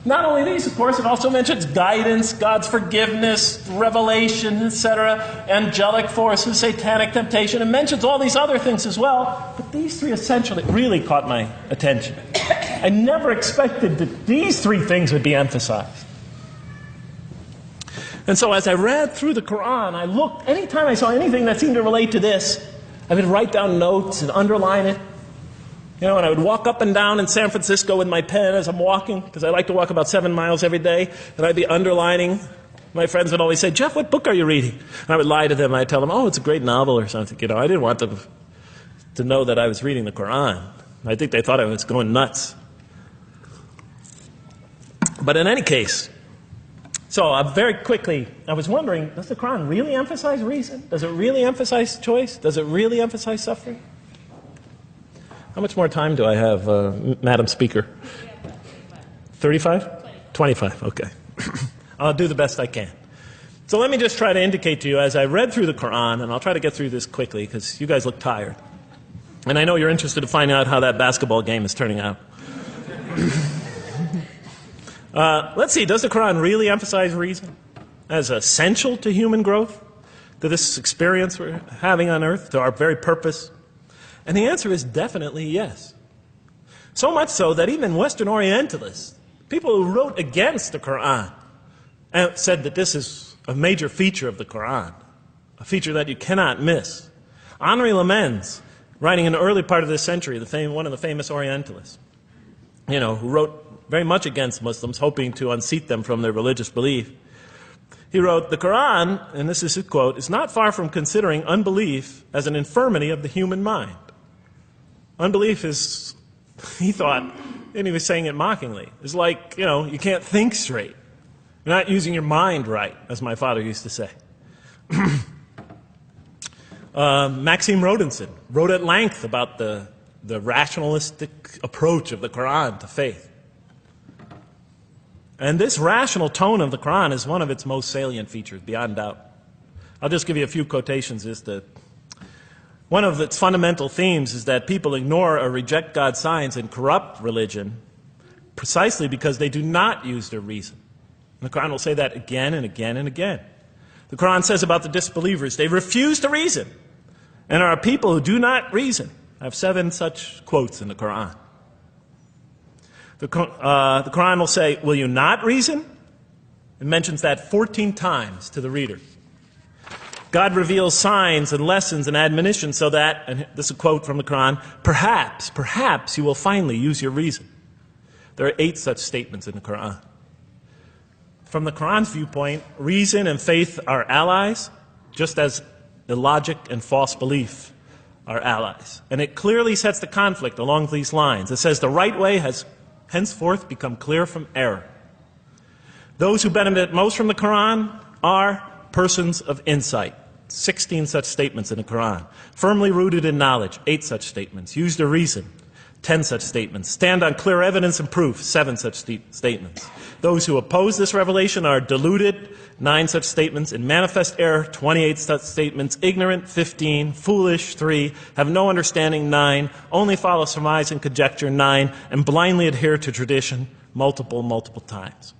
Not only these, of course, it also mentions guidance, God's forgiveness, revelation, etc., angelic forces, satanic temptation. It mentions all these other things as well. But these three essentially really caught my attention. I never expected that these three things would be emphasized. And so as I read through the Quran, I looked, anytime I saw anything that seemed to relate to this, I would write down notes and underline it. You know, and I would walk up and down in San Francisco with my pen as I'm walking, because I like to walk about 7 miles every day, and I'd be underlining. My friends would always say, "Jeff, what book are you reading?" And I would lie to them. I'd tell them, "Oh, it's a great novel or something." You know, I didn't want them to know that I was reading the Quran. I think they thought I was going nuts. But in any case, so very quickly, I was wondering, does the Quran really emphasize reason? Does it really emphasize choice? Does it really emphasize suffering? How much more time do I have, Madam Speaker? 35? 25, okay. I'll do the best I can. So let me just try to indicate to you, as I read through the Quran, and I'll try to get through this quickly because you guys look tired. And I know you're interested to find out how that basketball game is turning out. Let's see, does the Quran really emphasize reason as essential to human growth, to this experience we're having on earth, to our very purpose? And the answer is definitely yes. So much so that even Western Orientalists, people who wrote against the Quran, said that this is a major feature of the Quran, a feature that you cannot miss. Henri Lemens, writing in the early part of this century, one of the famous Orientalists, you know, who wrote very much against Muslims, hoping to unseat them from their religious belief. He wrote, "The Quran," and this is his quote, "is not far from considering unbelief as an infirmity of the human mind." Unbelief is, he thought, and he was saying it mockingly, is like, you know, you can't think straight. You're not using your mind right, as my father used to say. Maxime Rodinson wrote at length about the rationalistic approach of the Quran to faith. And this rational tone of the Quran is one of its most salient features, beyond doubt. I'll just give you a few quotations as to one of its fundamental themes is that people ignore or reject God's signs and corrupt religion precisely because they do not use their reason. And the Quran will say that again and again and again. The Quran says about the disbelievers, they refuse to reason and are a people who do not reason. I have 7 such quotes in the Quran. The Quran will say, "Will you not reason?" It mentions that 14 times to the reader. God reveals signs and lessons and admonitions so that, and this is a quote from the Quran, perhaps you will finally use your reason. There are 8 such statements in the Quran. From the Quran's viewpoint, reason and faith are allies, just as illogic and false belief are allies. And it clearly sets the conflict along these lines. It says the right way has henceforth become clear from error. Those who benefit most from the Quran are persons of insight. 16 such statements in the Quran. Firmly rooted in knowledge, 8 such statements. Use their reason, 10 such statements. Stand on clear evidence and proof, 7 such statements. Those who oppose this revelation are deluded, 9 such statements. In manifest error, 28 such statements. Ignorant, 15. Foolish, 3. Have no understanding, 9. Only follow surmise and conjecture, 9. And blindly adhere to tradition, multiple times.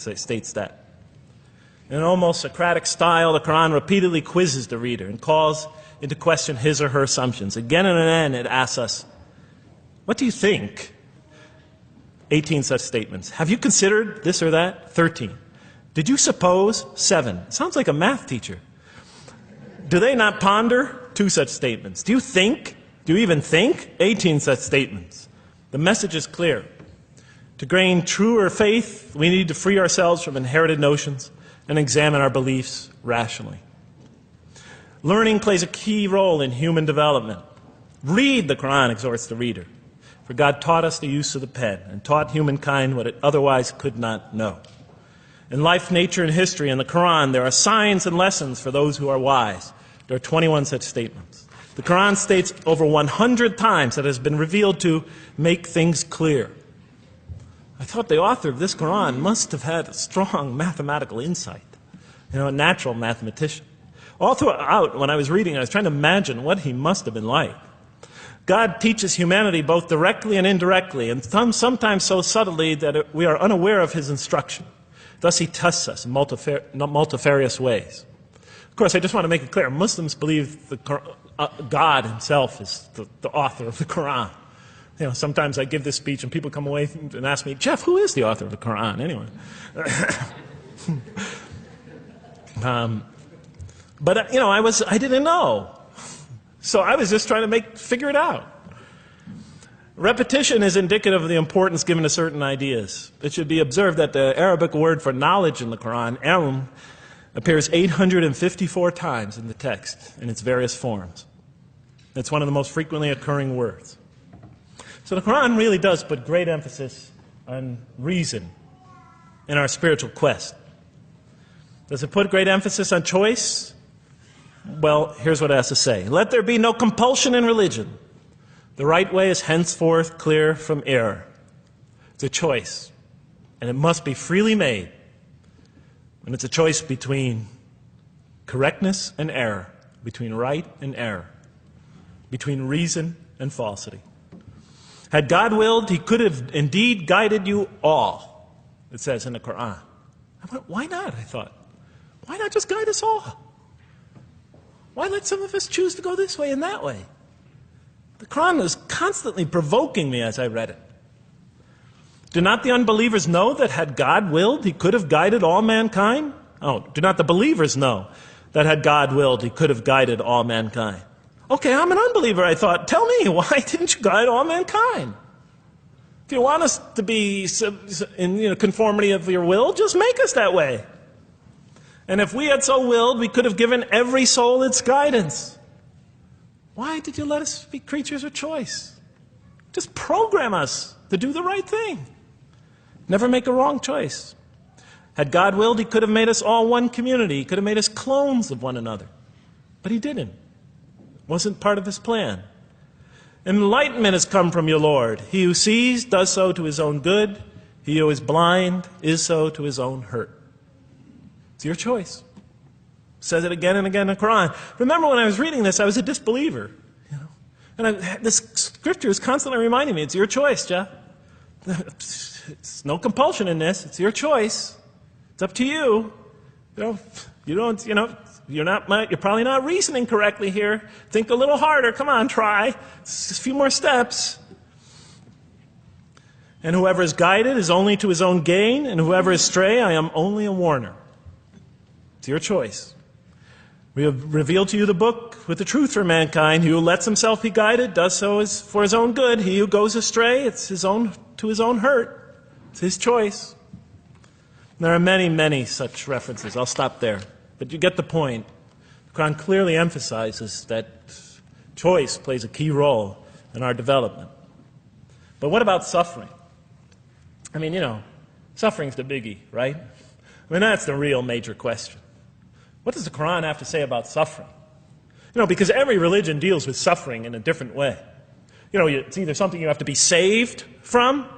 It states that. In an almost Socratic style, the Quran repeatedly quizzes the reader and calls into question his or her assumptions. Again and again, it asks us, what do you think? 18 such statements. Have you considered this or that? 13. Did you suppose? 7. Sounds like a math teacher. Do they not ponder? 2 such statements. Do you think? Do you even think? 18 such statements. The message is clear. To gain truer faith, we need to free ourselves from inherited notions and examine our beliefs rationally. Learning plays a key role in human development. Read, the Quran exhorts the reader. For God taught us the use of the pen and taught humankind what it otherwise could not know. In life, nature, and history, in the Quran, there are signs and lessons for those who are wise. There are 21 such statements. The Quran states over 100 times that it has been revealed to make things clear. I thought the author of this Quran must have had a strong mathematical insight, a natural mathematician. All throughout, when I was reading, I was trying to imagine what he must have been like. God teaches humanity both directly and indirectly, and sometimes so subtly that we are unaware of his instruction. Thus, he tests us in multifarious ways. Of course, I just want to make it clear, Muslims believe God himself is the author of the Quran. Sometimes I give this speech and people come away and ask me, Jeff, who is the author of the Quran anyway? But I didn't know. So I was just trying to figure it out. Repetition is indicative of the importance given to certain ideas. It should be observed that the Arabic word for knowledge in the Quran, ilm, appears 854 times in the text in its various forms. It's one of the most frequently occurring words. So the Quran really does put great emphasis on reason in our spiritual quest. Does it put great emphasis on choice? Well, here's what it has to say. Let there be no compulsion in religion. The right way is henceforth clear from error. It's a choice, and it must be freely made. And it's a choice between correctness and error, between right and error, between reason and falsity. Had God willed, he could have indeed guided you all, it says in the Quran. I went, why not, I thought. Why not just guide us all? Why let some of us choose to go this way and that way? The Quran was constantly provoking me as I read it. Do not the unbelievers know that had God willed, he could have guided all mankind? Oh, do not the believers know that had God willed, he could have guided all mankind? Okay, I'm an unbeliever, I thought. Tell me, why didn't you guide all mankind? If you want us to be in conformity of your will, just make us that way. And if we had so willed, we could have given every soul its guidance. Why did you let us be creatures of choice? Just program us to do the right thing. Never make a wrong choice. Had God willed, he could have made us all one community. He could have made us clones of one another. But he didn't. It wasn't part of his plan. Enlightenment has come from your Lord. He who sees does so to his own good. He who is blind is so to his own hurt. It's your choice. Says it again and again in the Quran. Remember when I was reading this, I was a disbeliever. And this scripture is constantly reminding me, it's your choice, Jeff. It's no compulsion in this. It's your choice. It's up to you. You're probably not reasoning correctly here. Think a little harder. Come on, try. Just a few more steps. And whoever is guided is only to his own gain, and whoever is stray, I am only a warner. It's your choice. We have revealed to you the book with the truth for mankind. He who lets himself be guided does so for his own good. He who goes astray, it's to his own hurt. It's his choice. There are many, many such references. I'll stop there. But you get the point. The Quran clearly emphasizes that choice plays a key role in our development. But what about suffering? Suffering's the biggie, right? That's the real major question. What does the Quran have to say about suffering? Because every religion deals with suffering in a different way. It's either something you have to be saved from,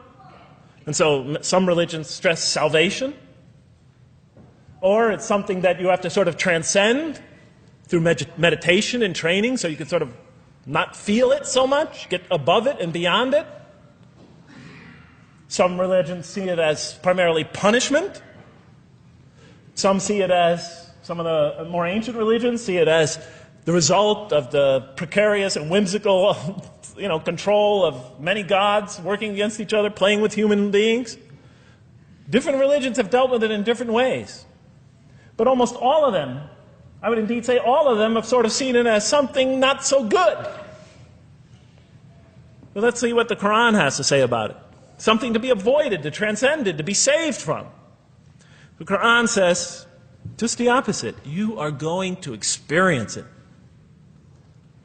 and so some religions stress salvation, or it's something that you have to sort of transcend through meditation and training so you can sort of not feel it so much, get above it and beyond it. Some religions see it as primarily punishment. Some of the more ancient religions see it as the result of the precarious and whimsical, control of many gods working against each other, playing with human beings. Different religions have dealt with it in different ways. But almost all of them, I would indeed say all of them, have sort of seen it as something not so good. But let's see what the Quran has to say about it. Something to be avoided, to transcended, to be saved from. The Quran says just the opposite. You are going to experience it.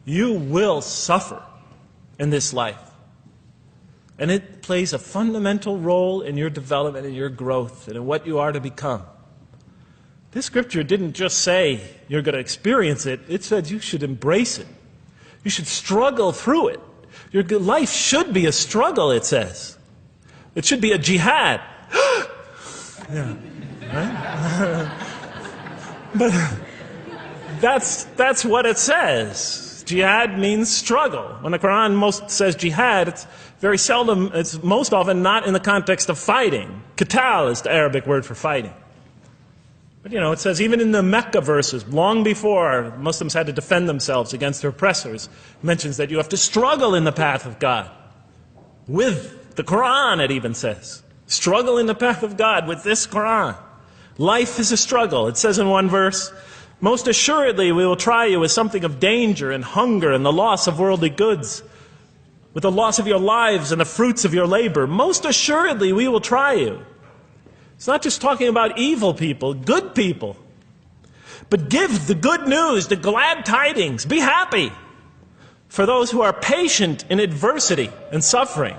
You will suffer in this life. And it plays a fundamental role in your development and your growth and in what you are to become. This scripture didn't just say you're going to experience it. It said you should embrace it. You should struggle through it. Your life should be a struggle, it says. It should be a jihad. Yeah, right? But that's what it says. Jihad means struggle. When the Quran most says jihad, it's very seldom, it's most often not in the context of fighting. Qital is the Arabic word for fighting. But it says even in the Mecca verses, long before Muslims had to defend themselves against their oppressors, it mentions that you have to struggle in the path of God. With the Quran, it even says. Struggle in the path of God with this Quran. Life is a struggle. It says in one verse, most assuredly we will try you with something of danger and hunger and the loss of worldly goods, with the loss of your lives and the fruits of your labor. Most assuredly we will try you. It's not just talking about evil people, good people. But give the good news, the glad tidings. Be happy for those who are patient in adversity and suffering.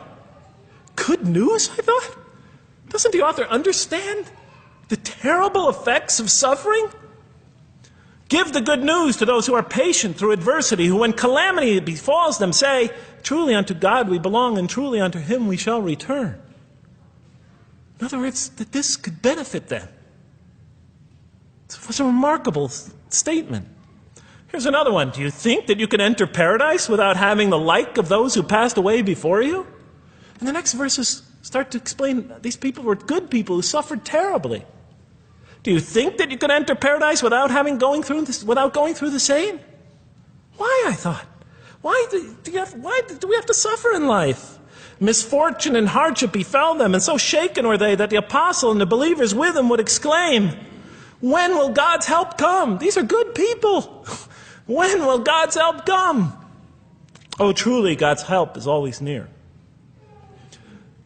Good news, I thought? Doesn't the author understand the terrible effects of suffering? Give the good news to those who are patient through adversity, who when calamity befalls them say, truly unto God we belong and truly unto Him we shall return. In other words, that this could benefit them. It was a remarkable statement. Here's another one. Do you think that you can enter paradise without having the like of those who passed away before you? And the next verses start to explain these people were good people who suffered terribly. Do you think that you can enter paradise without going through the same? Why, I thought? Why do we have to suffer in life? Misfortune and hardship befell them, and so shaken were they that the apostle and the believers with him would exclaim, when will God's help come? These are good people. When will God's help come? Oh, truly, God's help is always near.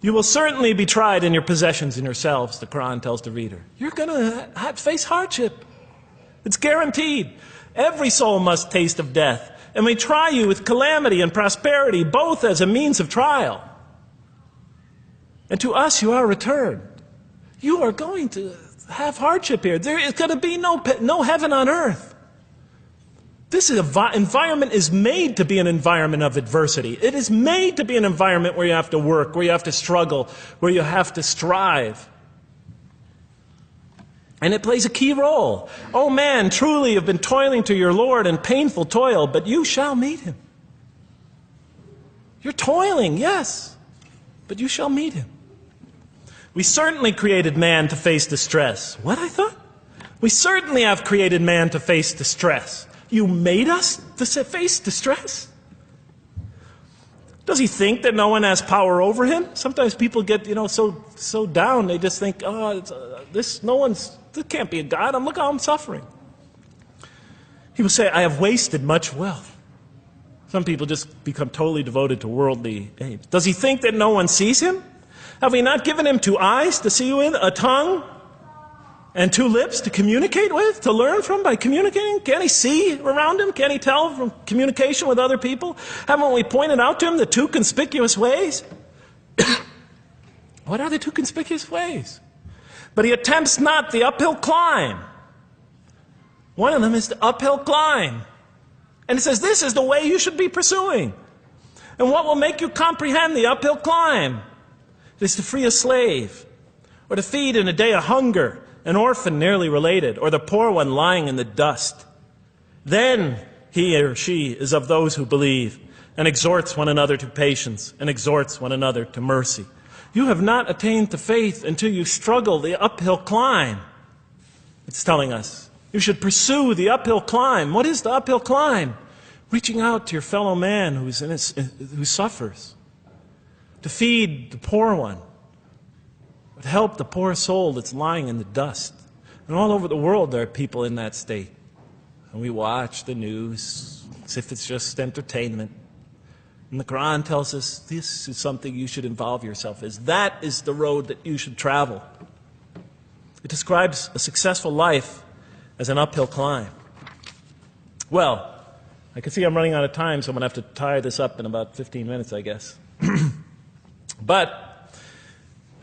You will certainly be tried in your possessions and yourselves, the Quran tells the reader. You're going to face hardship. It's guaranteed. Every soul must taste of death. And we try you with calamity and prosperity, both as a means of trial. And to us you are returned. You are going to have hardship here. There is going to be no heaven on earth. This environment is made to be an environment of adversity. It is made to be an environment where you have to work, where you have to struggle, where you have to strive. And it plays a key role. Oh man, truly you've been toiling to your Lord in painful toil, but you shall meet Him. You're toiling, yes, but you shall meet Him. We certainly created man to face distress. What, I thought? We certainly have created man to face distress. You made us to face distress? Does He think that no one has power over him? Sometimes people get, so down. They just think, this can't be a God. Look how I'm suffering. He will say, I have wasted much wealth. Some people just become totally devoted to worldly aims. Does He think that no one sees Him? Have we not given Him 2 eyes to see with, a tongue, and 2 lips to communicate with, to learn from by communicating? Can't He see around Him? Can't He tell from communication with other people? Haven't we pointed out to Him the 2 conspicuous ways? What are the 2 conspicuous ways? But He attempts not the uphill climb. One of them is the uphill climb. And it says this is the way you should be pursuing. And what will make you comprehend the uphill climb? It is to free a slave, or to feed in a day of hunger, an orphan nearly related, or the poor one lying in the dust. Then he or she is of those who believe, and exhorts one another to patience, and exhorts one another to mercy. You have not attained to faith until you struggle the uphill climb. It's telling us. You should pursue the uphill climb. What is the uphill climb? Reaching out to your fellow man who suffers. To feed the poor one. To help the poor soul that's lying in the dust. And all over the world there are people in that state. And we watch the news as if it's just entertainment. And the Quran tells us this is something you should involve yourself in. That is the road that you should travel. It describes a successful life as an uphill climb. Well, I can see I'm running out of time, so I'm going to have to tie this up in about 15 minutes, I guess. But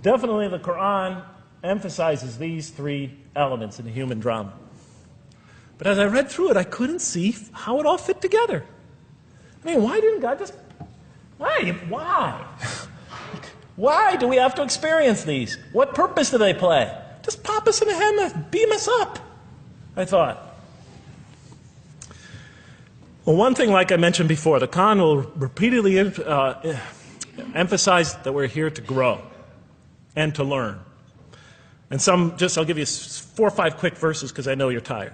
definitely the Quran emphasizes these three elements in the human drama. But as I read through it, I couldn't see how it all fit together. I mean, why didn't God just... Why? Why do we have to experience these? What purpose do they play? Just pop us in the head and beam us up, I thought. Well, one thing, like I mentioned before, the Quran will repeatedly emphasize that we're here to grow and to learn. And I'll give you 4 or 5 quick verses because I know you're tired.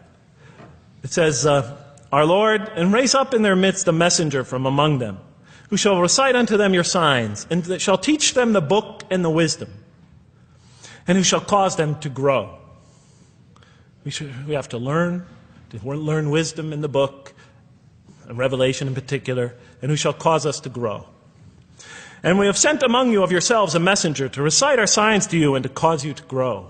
It says, Our Lord, and raise up in their midst a messenger from among them, who shall recite unto them your signs, and that shall teach them the book and the wisdom, and who shall cause them to grow. We have to learn wisdom in the book, and Revelation in particular, and who shall cause us to grow. And we have sent among you of yourselves a messenger to recite our signs to you and to cause you to grow.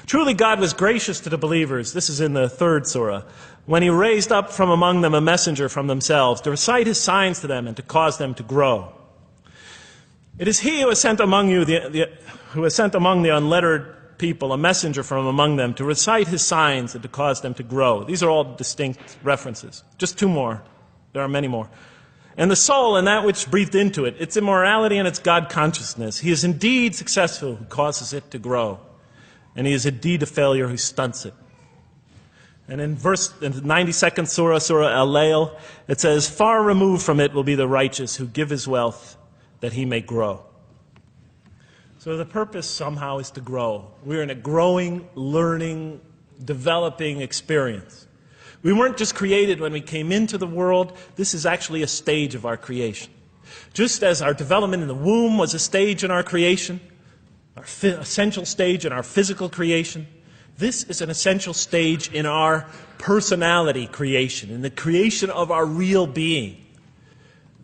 Truly God was gracious to the believers, this is in the 3rd surah, when he raised up from among them a messenger from themselves to recite his signs to them and to cause them to grow. It is he who has sent among you among the unlettered people a messenger from among them to recite his signs and to cause them to grow. These are all distinct references. Just 2 more. There are many more. And the soul and that which breathed into it, its immorality and its God consciousness, he is indeed successful who causes it to grow. And he is indeed a failure who stunts it. And in the 92nd surah, Surah Al-Layl, it says, Far removed from it will be the righteous who give his wealth that he may grow. So the purpose somehow is to grow. We're in a growing, learning, developing experience. We weren't just created when we came into the world. This is actually a stage of our creation. Just as our development in the womb was a stage in our creation, our essential stage in our physical creation, this is an essential stage in our personality creation, in the creation of our real being.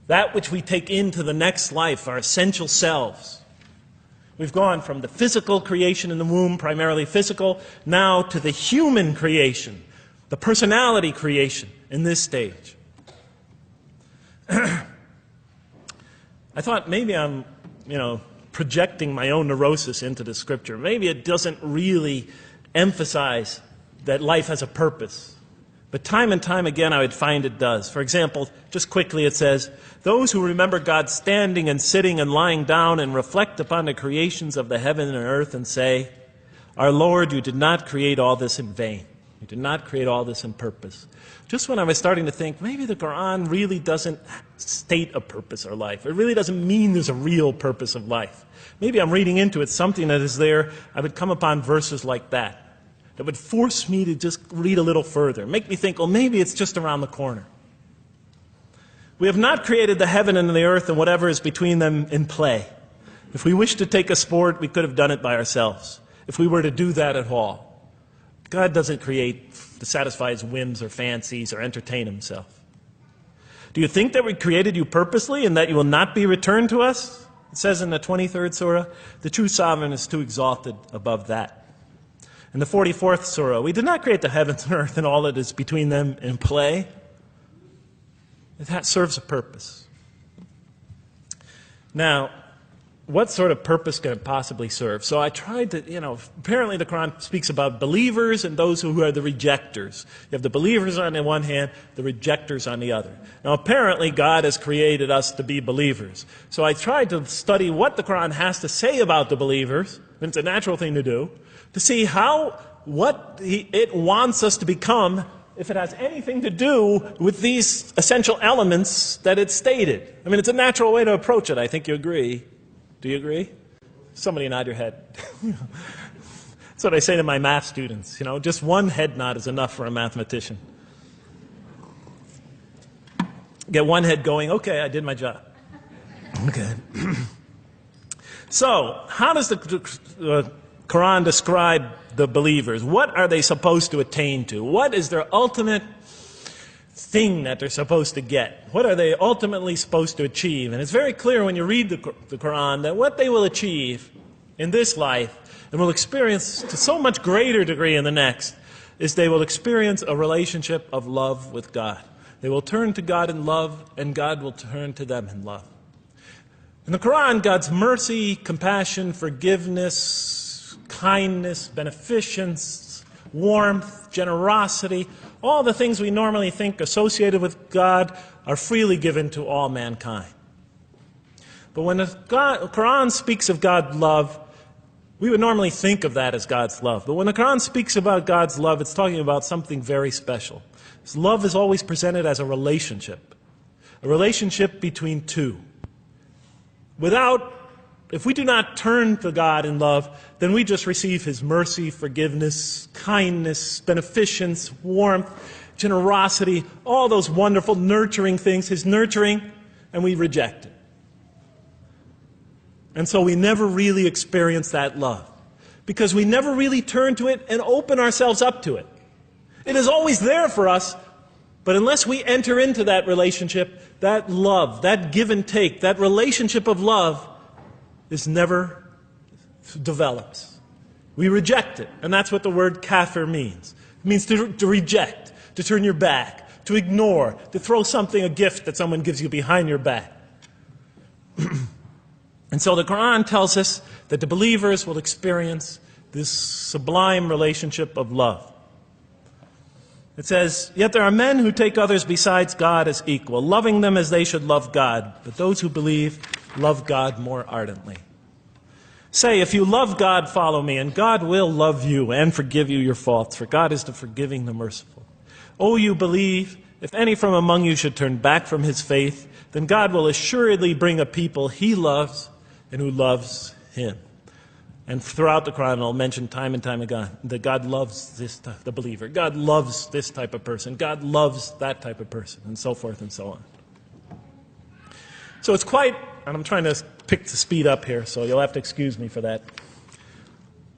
That which we take into the next life, our essential selves. We've gone from the physical creation in the womb, primarily physical, now to the human creation, the personality creation in this stage. I thought maybe I'm, projecting my own neurosis into the scripture. Maybe it doesn't really emphasize that life has a purpose. But time and time again I would find it does. For example, just quickly it says, Those who remember God standing and sitting and lying down and reflect upon the creations of the heaven and earth and say, Our Lord, you did not create all this in vain. You did not create all this in purpose. Just when I was starting to think, maybe the Quran really doesn't state a purpose of life. It really doesn't mean there's a real purpose of life. Maybe I'm reading into it something that is there. I would come upon verses like that would force me to just read a little further. Make me think, well, maybe it's just around the corner. We have not created the heaven and the earth and whatever is between them in play. If we wished to take a sport, we could have done it by ourselves. If we were to do that at all. God doesn't create to satisfy his whims or fancies or entertain himself. Do you think that we created you purposely and that you will not be returned to us? It says in the 23rd surah, the true sovereign is too exalted above that. In the 44th surah, we did not create the heavens and earth and all that is between them in play. That serves a purpose. Now, what sort of purpose can it possibly serve? So I tried to, apparently the Quran speaks about believers and those who are the rejectors. You have the believers on the one hand, the rejectors on the other. Now apparently God has created us to be believers. So I tried to study what the Quran has to say about the believers, and it's a natural thing to do, to see what it wants us to become, if it has anything to do with these essential elements that it stated. I mean, it's a natural way to approach it. I think you agree. Do you agree? Somebody nod your head. That's what I say to my math students. Just one head nod is enough for a mathematician. Get one head going, okay, I did my job. Okay. So, how does the Quran describe the believers? What are they supposed to attain to? What is their ultimate thing that they're supposed to get? What are they ultimately supposed to achieve? And it's very clear when you read the Quran that what they will achieve in this life and will experience to so much greater degree in the next is they will experience a relationship of love with God. They will turn to God in love and God will turn to them in love. In the Quran, God's mercy, compassion, forgiveness, kindness, beneficence, warmth, generosity, all the things we normally think associated with God are freely given to all mankind. But when the Quran speaks of God's love, we would normally think of that as God's love. But when the Quran speaks about God's love, it's talking about something very special. His love is always presented as a relationship between two. If we do not turn to God in love, then we just receive His mercy, forgiveness, kindness, beneficence, warmth, generosity, all those wonderful nurturing things, His nurturing, and we reject it. And so we never really experience that love, because we never really turn to it and open ourselves up to it. It is always there for us, but unless we enter into that relationship, that love, that give and take, that relationship of love is never develops. We reject it, and that's what the word kafir means. It means to reject, to turn your back, to ignore, to throw a gift that someone gives you behind your back. And so the Quran tells us that the believers will experience this sublime relationship of love. It says, "Yet there are men who take others besides God as equal, loving them as they should love God. But those who believe love God more ardently. Say, if you love God, follow me, and God will love you and forgive you your faults, for God is the forgiving, the merciful. O you believe, if any from among you should turn back from his faith, then God will assuredly bring a people He loves and who loves Him." And throughout the Quran, I'll mention time and time again that God loves the believer. God loves this type of person. God loves that type of person, and so forth and so on. So it's quite, and I'm trying to pick the speed up here, so you'll have to excuse me for that.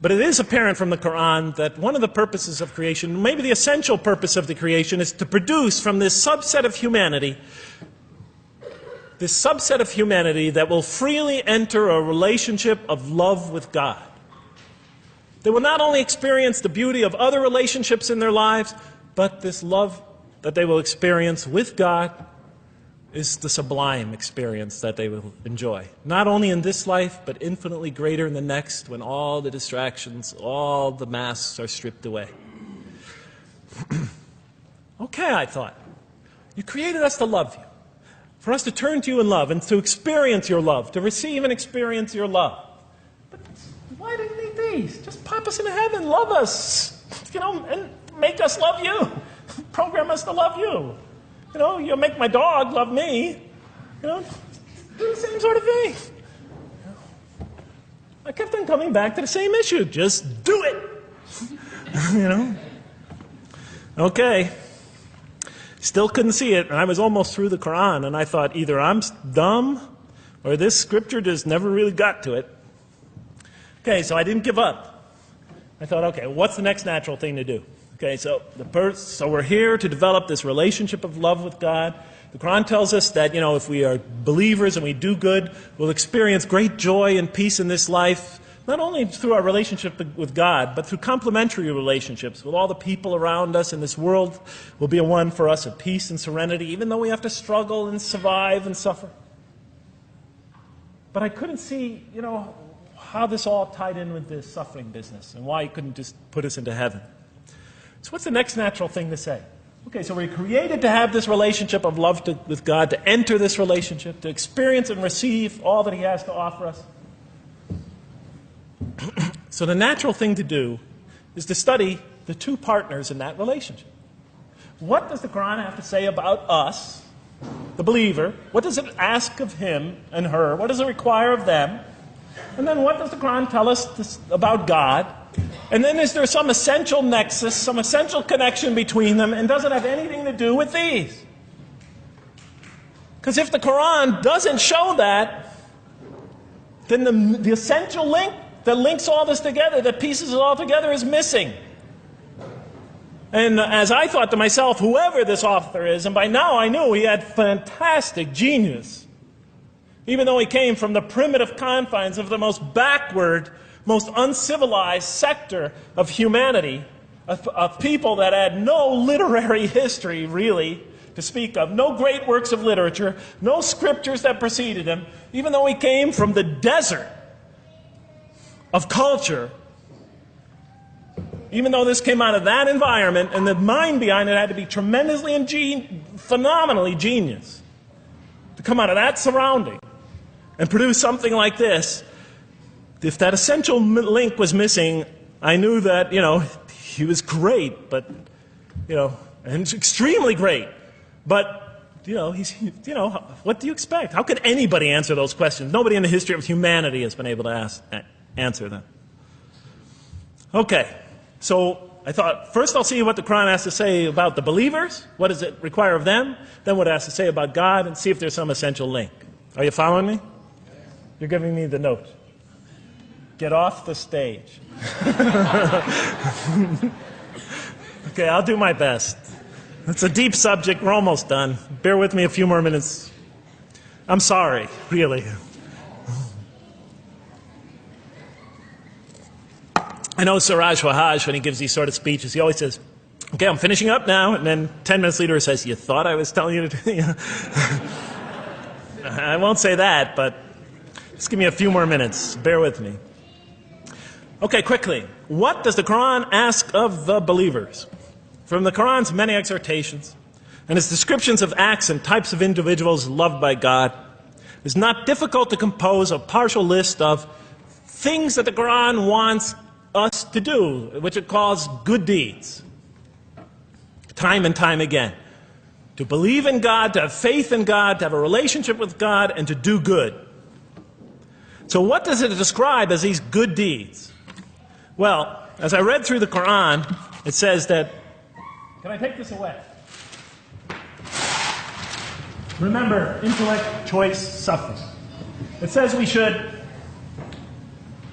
But it is apparent from the Quran that one of the purposes of creation, maybe the essential purpose of the creation, is to produce from this subset of humanity that will freely enter a relationship of love with God. They will not only experience the beauty of other relationships in their lives, but this love that they will experience with God is the sublime experience that they will enjoy. Not only in this life, but infinitely greater in the next, when all the distractions, all the masks are stripped away. Okay, I thought, you created us to love you, for us to turn to you in love and to experience your love, to receive and experience your love. But why do you need these? Just pop us into heaven, love us, and make us love you. Program us to love you. You'll make my dog love me. Do the same sort of thing. I kept on coming back to the same issue. Just do it. Okay. Still couldn't see it, and I was almost through the Quran, and I thought either I'm dumb or this scripture just never really got to it. Okay, so I didn't give up. I thought, okay, what's the next natural thing to do? Okay, so we're here to develop this relationship of love with God. The Quran tells us that, if we are believers and we do good, we'll experience great joy and peace in this life, not only through our relationship with God, but through complementary relationships with all the people around us in this world will be a one for us of peace and serenity, even though we have to struggle and survive and suffer. But I couldn't see, how this all tied in with this suffering business and why He couldn't just put us into heaven. So what's the next natural thing to say? Okay, so we're created to have this relationship of love with God, to enter this relationship, to experience and receive all that He has to offer us. So the natural thing to do is to study the two partners in that relationship. What does the Quran have to say about us, the believer? What does it ask of him and her? What does it require of them? And then what does the Quran tell us about God? And then is there some essential nexus, some essential connection between them, and does it have anything to do with these? Because if the Quran doesn't show that, then the essential link that links all this together, that pieces it all together, is missing. And as I thought to myself, whoever this author is, and by now I knew he had fantastic genius, even though he came from the primitive confines of the most backward, most uncivilized sector of humanity, of people that had no literary history, really, to speak of, no great works of literature, no scriptures that preceded him, even though he came from the desert of culture, even though this came out of that environment, and the mind behind it had to be tremendously and phenomenally genius to come out of that surrounding and produce something like this. If that essential link was missing, I knew that, he was great, but, and extremely great. But, what do you expect? How could anybody answer those questions? Nobody in the history of humanity has been able to answer them. Okay, so I thought, first I'll see what the Quran has to say about the believers. What does it require of them? Then what it has to say about God, and see if there's some essential link. Are you following me? You're giving me the note. Get off the stage. Okay, I'll do my best. It's a deep subject. We're almost done. Bear with me a few more minutes. I'm sorry, really. I know Siraj Wahaj, when he gives these sort of speeches, he always says, okay, I'm finishing up now, and then 10 minutes later he says, you thought I was telling you to... I won't say that, but just give me a few more minutes. Bear with me. Okay, quickly. What does the Quran ask of the believers? From the Quran's many exhortations and its descriptions of acts and types of individuals loved by God, it's not difficult to compose a partial list of things that the Quran wants us to do, which it calls good deeds. Time and time again. To believe in God, to have faith in God, to have a relationship with God, and to do good. So what does it describe as these good deeds? Well, as I read through the Quran, it says that... Can I take this away? Remember, intellect, choice, suffering. It says we should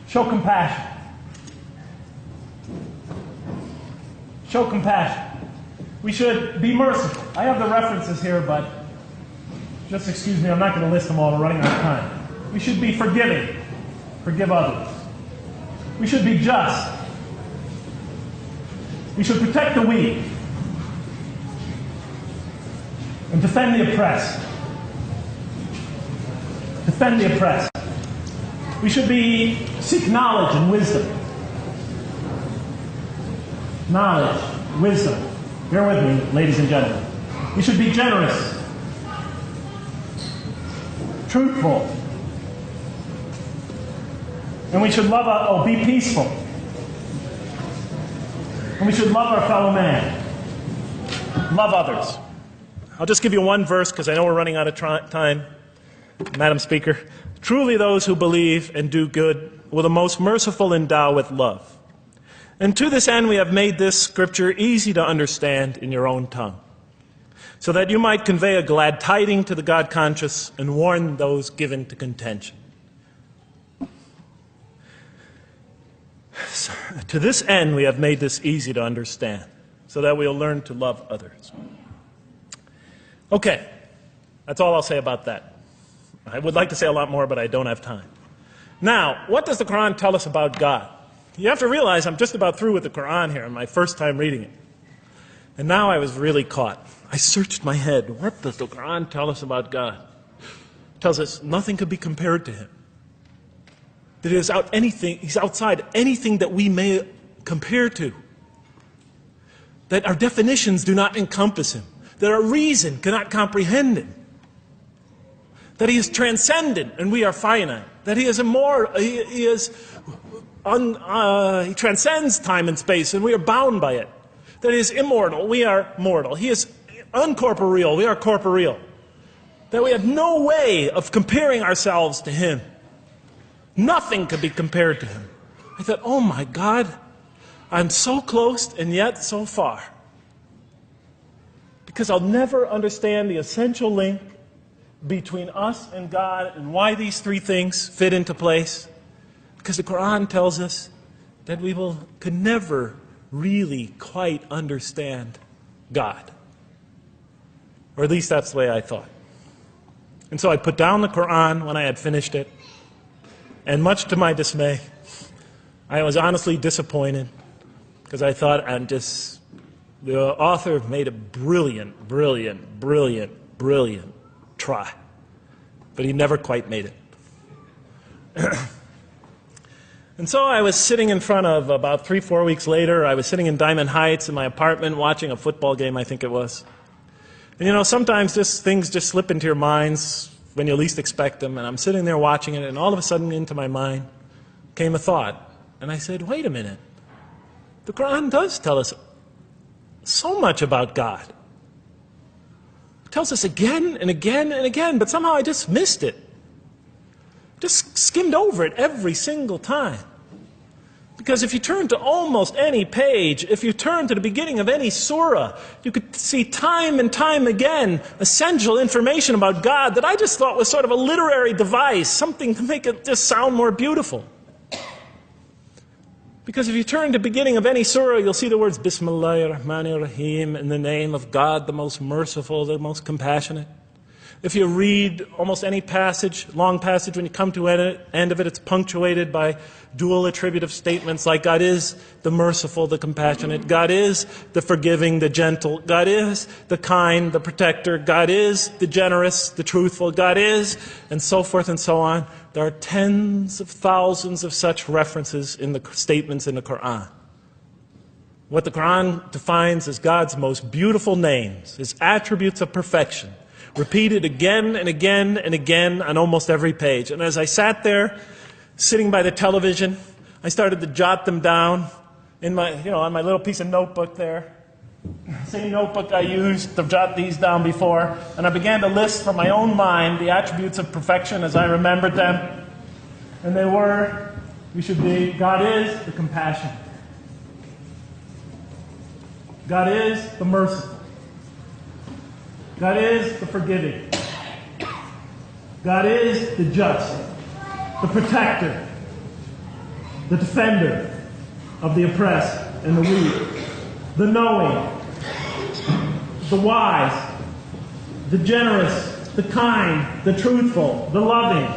show compassion. Show compassion. We should be merciful. I have the references here, but just excuse me, I'm not going to list them all. We're running out of time. We should be forgiving. Forgive others. We should be just. We should protect the weak and defend the oppressed. Defend the oppressed. We should seek knowledge and wisdom. Knowledge, wisdom. Bear with me, ladies and gentlemen. We should be generous, truthful, and we should be peaceful. And we should love our fellow man. Love others. I'll just give you one verse because I know we're running out of time, Madam Speaker. Truly those who believe and do good will the most merciful endow with love. And to this end we have made this scripture easy to understand in your own tongue, so that you might convey a glad tiding to the God-conscious and warn those given to contention. So, to this end we have made this easy to understand, so that we'll learn to love others. Okay, that's all I'll say about that. I would like to say a lot more, but I don't have time. Now, what does the Quran tell us about God? You have to realize I'm just about through with the Quran here, my first time reading it. And now I was really caught. I searched my head. What does the Quran tell us about God? It tells us nothing could be compared to him. That he's outside anything that we may compare to. That our definitions do not encompass him. That our reason cannot comprehend him. That he is transcendent and we are finite. That he is immortal. He transcends time and space and we are bound by it. That he is immortal, we are mortal. He is uncorporeal, we are corporeal. That we have no way of comparing ourselves to him. Nothing could be compared to him. I thought, oh my God, I'm so close and yet so far. Because I'll never understand the essential link between us and God and why these three things fit into place. Because the Quran tells us that we could never really quite understand God. Or at least that's the way I thought. And so I put down the Quran when I had finished it. And much to my dismay, I was honestly disappointed because I thought The author made a brilliant try, but he never quite made it. And so I was sitting in front of, about 3-4 weeks later, I was sitting in Diamond Heights in my apartment watching a football game, I think it was. And you know, sometimes things just slip into your minds when you least expect them, and I'm sitting there watching it, and all of a sudden into my mind came a thought. And I said, wait a minute. The Quran does tell us so much about God. It tells us again and again and again, but somehow I just missed it. Just skimmed over it every single time. Because if you turn to almost any page, if you turn to the beginning of any surah, you could see time and time again essential information about God that I just thought was sort of a literary device, something to make it just sound more beautiful. Because if you turn to the beginning of any surah, you'll see the words Bismillahir Rahmanir Rahim, in the name of God, the most merciful, the most compassionate. If you read almost any passage, long passage, when you come to the end of it, it's punctuated by dual attributive statements like God is the merciful, the compassionate, God is the forgiving, the gentle, God is the kind, the protector, God is the generous, the truthful, God is, and so forth and so on. There are tens of thousands of such references in the statements in the Quran. What the Quran defines as God's most beautiful names, His attributes of perfection, repeated again and again and again on almost every page. And as I sat there, sitting by the television, I started to jot them down in my, on my little piece of notebook there. Same notebook I used to jot these down before. And I began to list from my own mind the attributes of perfection as I remembered them. And they were, God is the compassionate. God is the merciful. God is the forgiving. God is the just, the protector, the defender of the oppressed and the weak, the knowing, the wise, the generous, the kind, the truthful, the loving,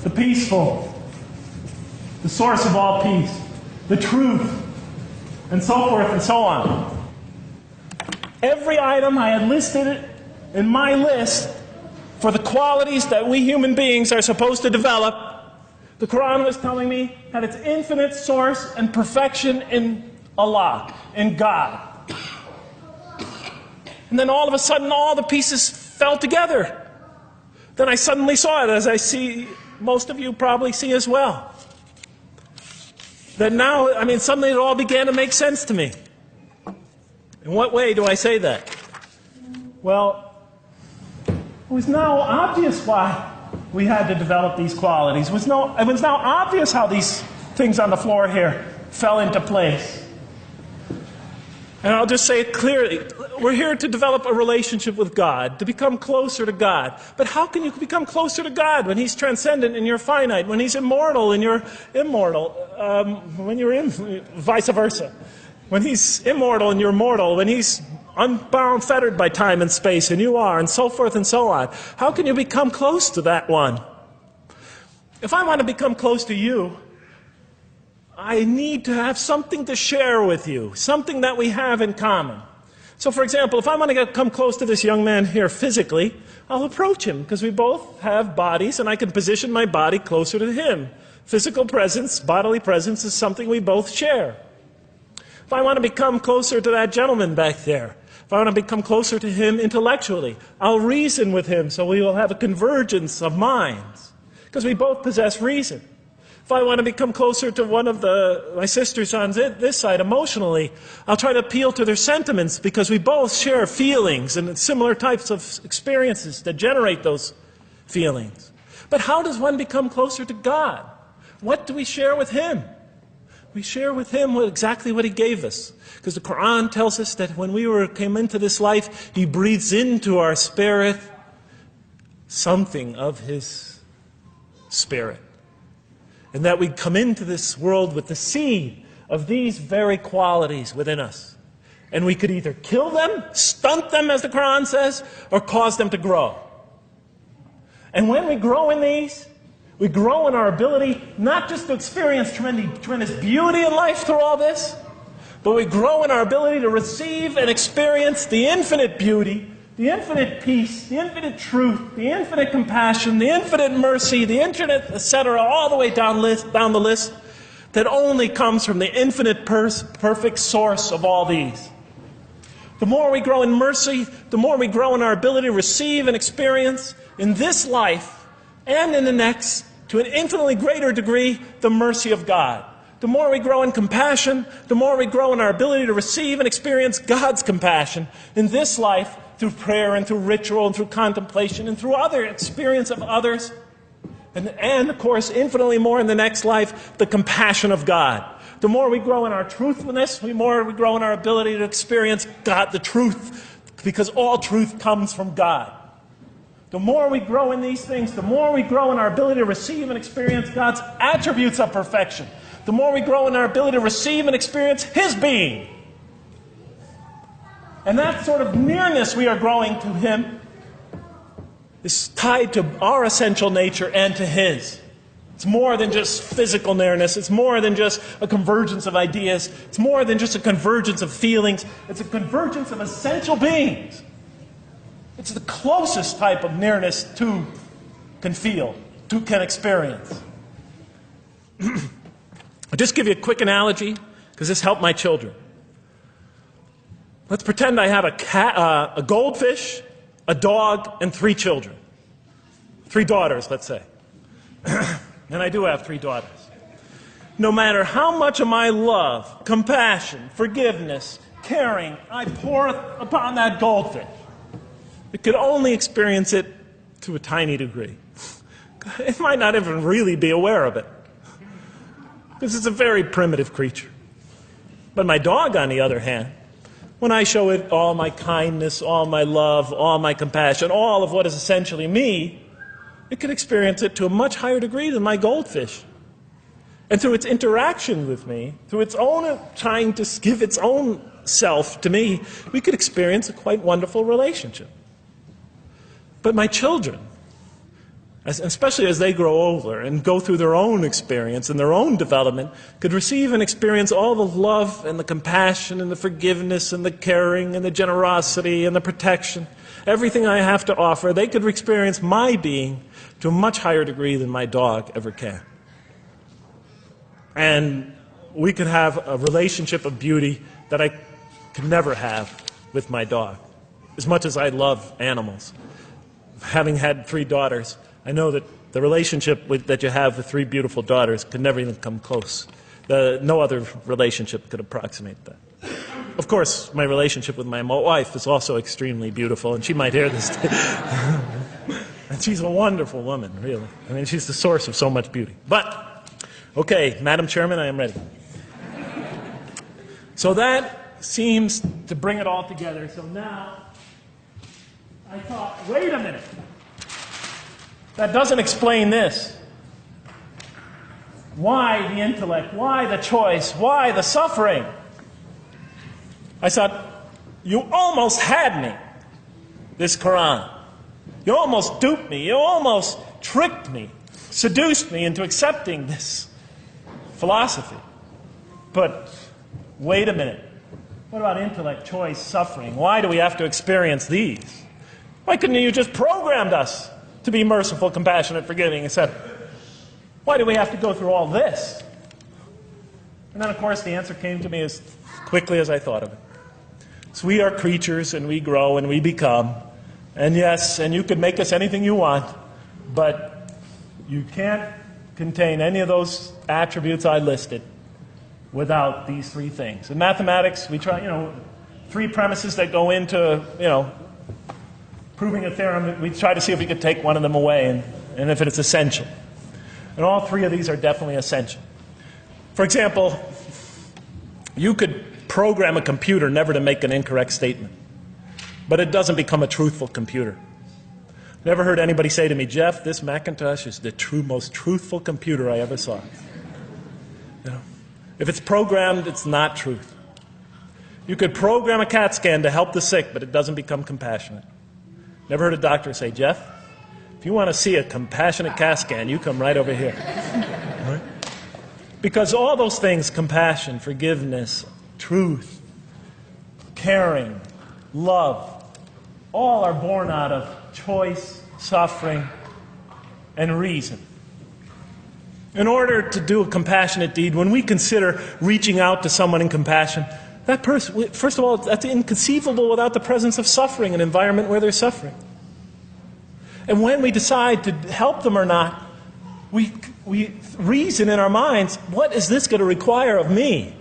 the peaceful, the source of all peace, the truth, and so forth and so on. Every item I had listed in my list for the qualities that we human beings are supposed to develop, the Quran was telling me had its infinite source and perfection in Allah, in God. And then all of a sudden all the pieces fell together. Then I suddenly saw it, as I see most of you probably see as well. That now, suddenly it all began to make sense to me. In what way do I say that? Well, it was now obvious why we had to develop these qualities. It was now obvious how these things on the floor here fell into place. And I'll just say it clearly. We're here to develop a relationship with God, to become closer to God. But how can you become closer to God when He's transcendent and you're finite, when He's immortal and you're immortal, when you're vice versa? When He's immortal and you're mortal, when He's unbound, fettered by time and space, and you are, and so forth and so on. How can you become close to that one? If I want to become close to you, I need to have something to share with you, something that we have in common. So, for example, if I want to come close to this young man here physically, I'll approach him, because we both have bodies, and I can position my body closer to him. Physical presence, bodily presence, is something we both share. If I want to become closer to that gentleman back there, if I want to become closer to him intellectually, I'll reason with him so we will have a convergence of minds, because we both possess reason. If I want to become closer to one of my sisters on this side emotionally, I'll try to appeal to their sentiments, because we both share feelings and similar types of experiences that generate those feelings. But how does one become closer to God? What do we share with Him? We share with Him exactly what He gave us. Because the Quran tells us that when we came into this life, He breathes into our spirit something of His Spirit. And that we come into this world with the seed of these very qualities within us. And we could either kill them, stunt them, as the Quran says, or cause them to grow. And when we grow in these, we grow in our ability not just to experience tremendous beauty in life through all this, but we grow in our ability to receive and experience the infinite beauty, the infinite peace, the infinite truth, the infinite compassion, the infinite mercy, the infinite, etc., all the way down the list, that only comes from the infinite perfect source of all these. The more we grow in mercy, the more we grow in our ability to receive and experience in this life and in the next, to an infinitely greater degree, the mercy of God. The more we grow in compassion, the more we grow in our ability to receive and experience God's compassion in this life through prayer and through ritual and through contemplation and through other experience of others. And of course, infinitely more in the next life, the compassion of God. The more we grow in our truthfulness, the more we grow in our ability to experience God, the truth, because all truth comes from God. The more we grow in these things, the more we grow in our ability to receive and experience God's attributes of perfection. The more we grow in our ability to receive and experience His being. And that sort of nearness we are growing to Him is tied to our essential nature and to His. It's more than just physical nearness. It's more than just a convergence of ideas. It's more than just a convergence of feelings. It's a convergence of essential beings. It's the closest type of nearness two can feel, two can experience. I'll just give you a quick analogy, because this helped my children. Let's pretend I have a goldfish, a dog, and 3 children. 3 daughters, let's say. And I do have 3 daughters. No matter how much of my love, compassion, forgiveness, caring I pour upon that goldfish, it could only experience it to a tiny degree. It might not even really be aware of it, because it's a very primitive creature. But my dog, on the other hand, when I show it all my kindness, all my love, all my compassion, all of what is essentially me, it can experience it to a much higher degree than my goldfish. And through its interaction with me, through its own trying to give its own self to me, we could experience a quite wonderful relationship. But my children, especially as they grow older and go through their own experience and their own development, could receive and experience all the love and the compassion and the forgiveness and the caring and the generosity and the protection, everything I have to offer. They could experience my being to a much higher degree than my dog ever can. And we could have a relationship of beauty that I could never have with my dog. As much as I love animals, having had 3 daughters, I know that the relationship that you have with 3 beautiful daughters could never even come close. No other relationship could approximate that. Of course, my relationship with my wife is also extremely beautiful, and she might hear this. And she's a wonderful woman, really. I mean, she's the source of so much beauty. But, okay, Madam Chairman, I am ready. So that seems to bring it all together. So now, I thought, wait a minute. That doesn't explain this. Why the intellect? Why the choice? Why the suffering? I thought, you almost had me, this Quran. You almost duped me. You almost tricked me, seduced me into accepting this philosophy. But wait a minute. What about intellect, choice, suffering? Why do we have to experience these? Why couldn't you just programmed us to be merciful, compassionate, forgiving, etc.? Why do we have to go through all this? And then, of course, the answer came to me as quickly as I thought of it. So we are creatures, and we grow, and we become. And yes, and you can make us anything you want, but you can't contain any of those attributes I listed without these 3 things. In mathematics, we try, 3 premises that go into, proving a theorem. We try to see if we could take one of them away, and if it's essential. And all 3 of these are definitely essential. For example, you could program a computer never to make an incorrect statement, but it doesn't become a truthful computer. Never heard anybody say to me, Jeff, this Macintosh is the most truthful computer I ever saw. If it's programmed, it's not truth. You could program a CAT scan to help the sick, but it doesn't become compassionate. Never heard a doctor say, Jeff, if you want to see a compassionate CAT scan, you come right over here. Right? Because all those things, compassion, forgiveness, truth, caring, love, all are born out of choice, suffering, and reason. In order to do a compassionate deed, when we consider reaching out to someone in compassion, that person, first of all, that's inconceivable without the presence of suffering, an environment where there's suffering. And when we decide to help them or not, we reason in our minds, what is this going to require of me?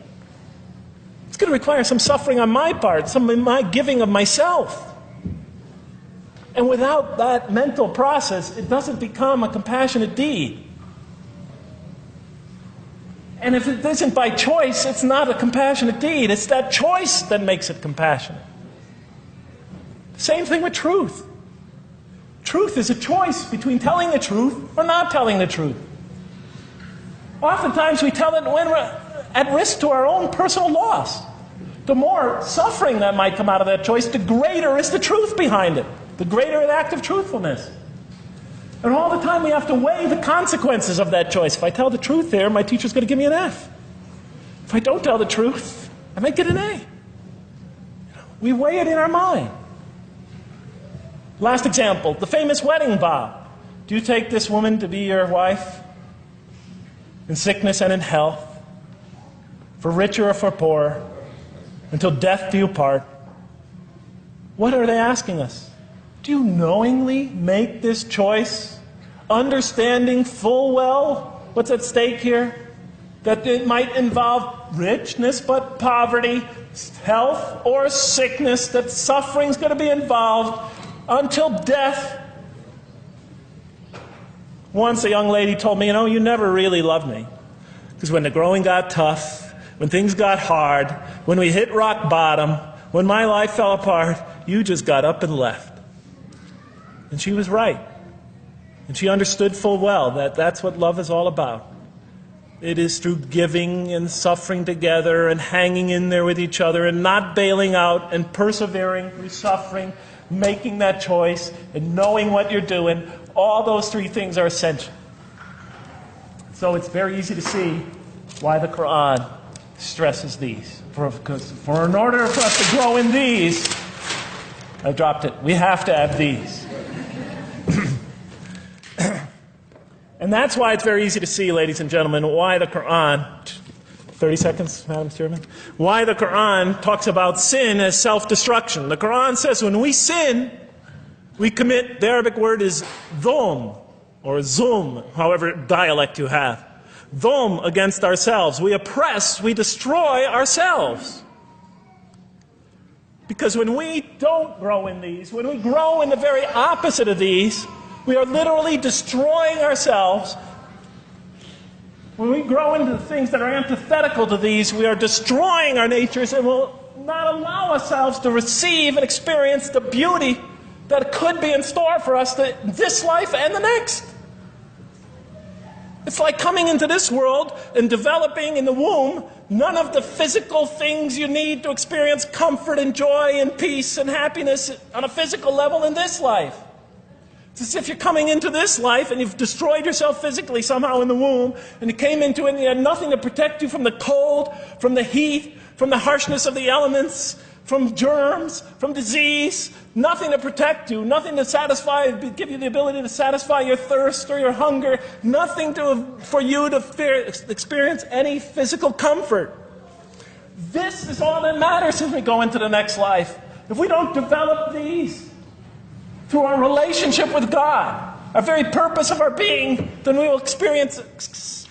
It's going to require some suffering on my part, some of my giving of myself. And without that mental process, it doesn't become a compassionate deed. And if it isn't by choice, it's not a compassionate deed. It's that choice that makes it compassionate. Same thing with truth. Truth is a choice between telling the truth or not telling the truth. Oftentimes we tell it when we're at risk to our own personal loss. The more suffering that might come out of that choice, the greater is the truth behind it. The greater the act of truthfulness. And all the time we have to weigh the consequences of that choice. If I tell the truth there, my teacher's going to give me an F. If I don't tell the truth, I might get an A. We weigh it in our mind. Last example, the famous wedding vow. Do you take this woman to be your wife in sickness and in health, for richer or for poorer, until death do you part? What are they asking us? Do you knowingly make this choice, understanding full well what's at stake here? That it might involve richness but poverty, health or sickness, that suffering's going to be involved until death. Once a young lady told me, you never really loved me. Because when the growing got tough, when things got hard, when we hit rock bottom, when my life fell apart, you just got up and left. And she was right. And she understood full well that that's what love is all about. It is through giving and suffering together and hanging in there with each other and not bailing out and persevering through suffering, making that choice and knowing what you're doing. All those three things are essential. So it's very easy to see why the Quran stresses these. For in order for us to grow in these, I dropped it, we have to have these. And that's why it's very easy to see, ladies and gentlemen, why the Quran, 30 seconds, Madam Chairman, why the Quran talks about sin as self-destruction. The Quran says when we sin, we commit, the Arabic word is dhulm, or zum, however dialect you have. Dhulm against ourselves. We oppress, we destroy ourselves. Because when we don't grow in these, when we grow in the very opposite of these, we are literally destroying ourselves. When we grow into the things that are antithetical to these, we are destroying our natures and will not allow ourselves to receive and experience the beauty that could be in store for us this life and the next. It's like coming into this world and developing in the womb none of the physical things you need to experience comfort and joy and peace and happiness on a physical level in this life. It's as if you're coming into this life and you've destroyed yourself physically somehow in the womb, and you came into it and you had nothing to protect you from the cold, from the heat, from the harshness of the elements, from germs, from disease, nothing to protect you, nothing to satisfy, give you the ability to satisfy your thirst or your hunger, nothing for you to experience any physical comfort. This is all that matters as we go into the next life. If we don't develop these through our relationship with God, our very purpose of our being, then we will experience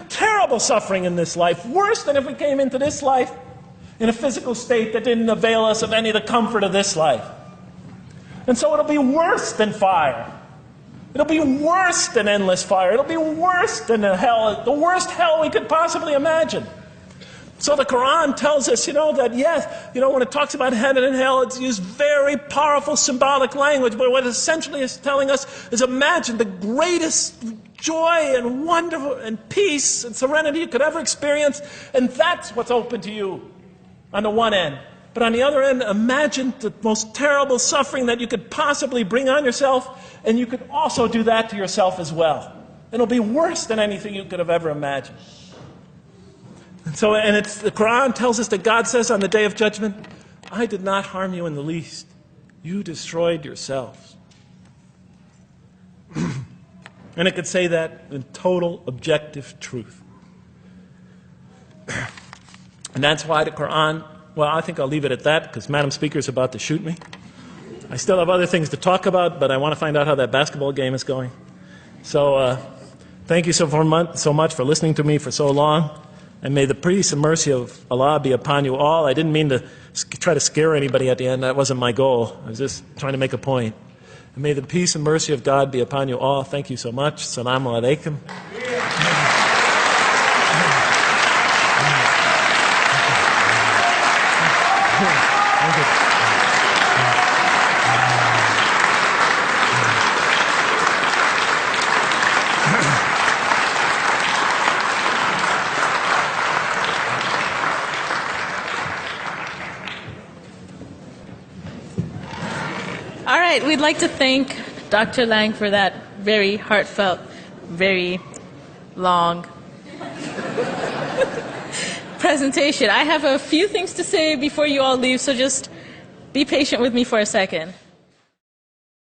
terrible suffering in this life, worse than if we came into this life in a physical state that didn't avail us of any of the comfort of this life. And so it'll be worse than fire. It'll be worse than endless fire. It'll be worse than the worst hell we could possibly imagine. So the Quran tells us, that yes, when it talks about heaven and hell, it's used very powerful symbolic language, but what it essentially is telling us is imagine the greatest joy and wonder and peace and serenity you could ever experience, and that's what's open to you on the one end. But on the other end, imagine the most terrible suffering that you could possibly bring on yourself, and you could also do that to yourself as well. It'll be worse than anything you could have ever imagined. And the Quran tells us that God says on the Day of Judgment, I did not harm you in the least. You destroyed yourselves. And it could say that in total objective truth. And that's why the Quran, well, I think I'll leave it at that because Madam Speaker is about to shoot me. I still have other things to talk about, but I want to find out how that basketball game is going. So thank you so much for listening to me for so long. And may the peace and mercy of Allah be upon you all. I didn't mean to try to scare anybody at the end. That wasn't my goal. I was just trying to make a point. And may the peace and mercy of God be upon you all. Thank you so much. Assalamu alaikum.
All right, we'd like to thank Dr. Lang for that very heartfelt, very long presentation. I have a few things to say before you all leave, so just be patient with me for a second.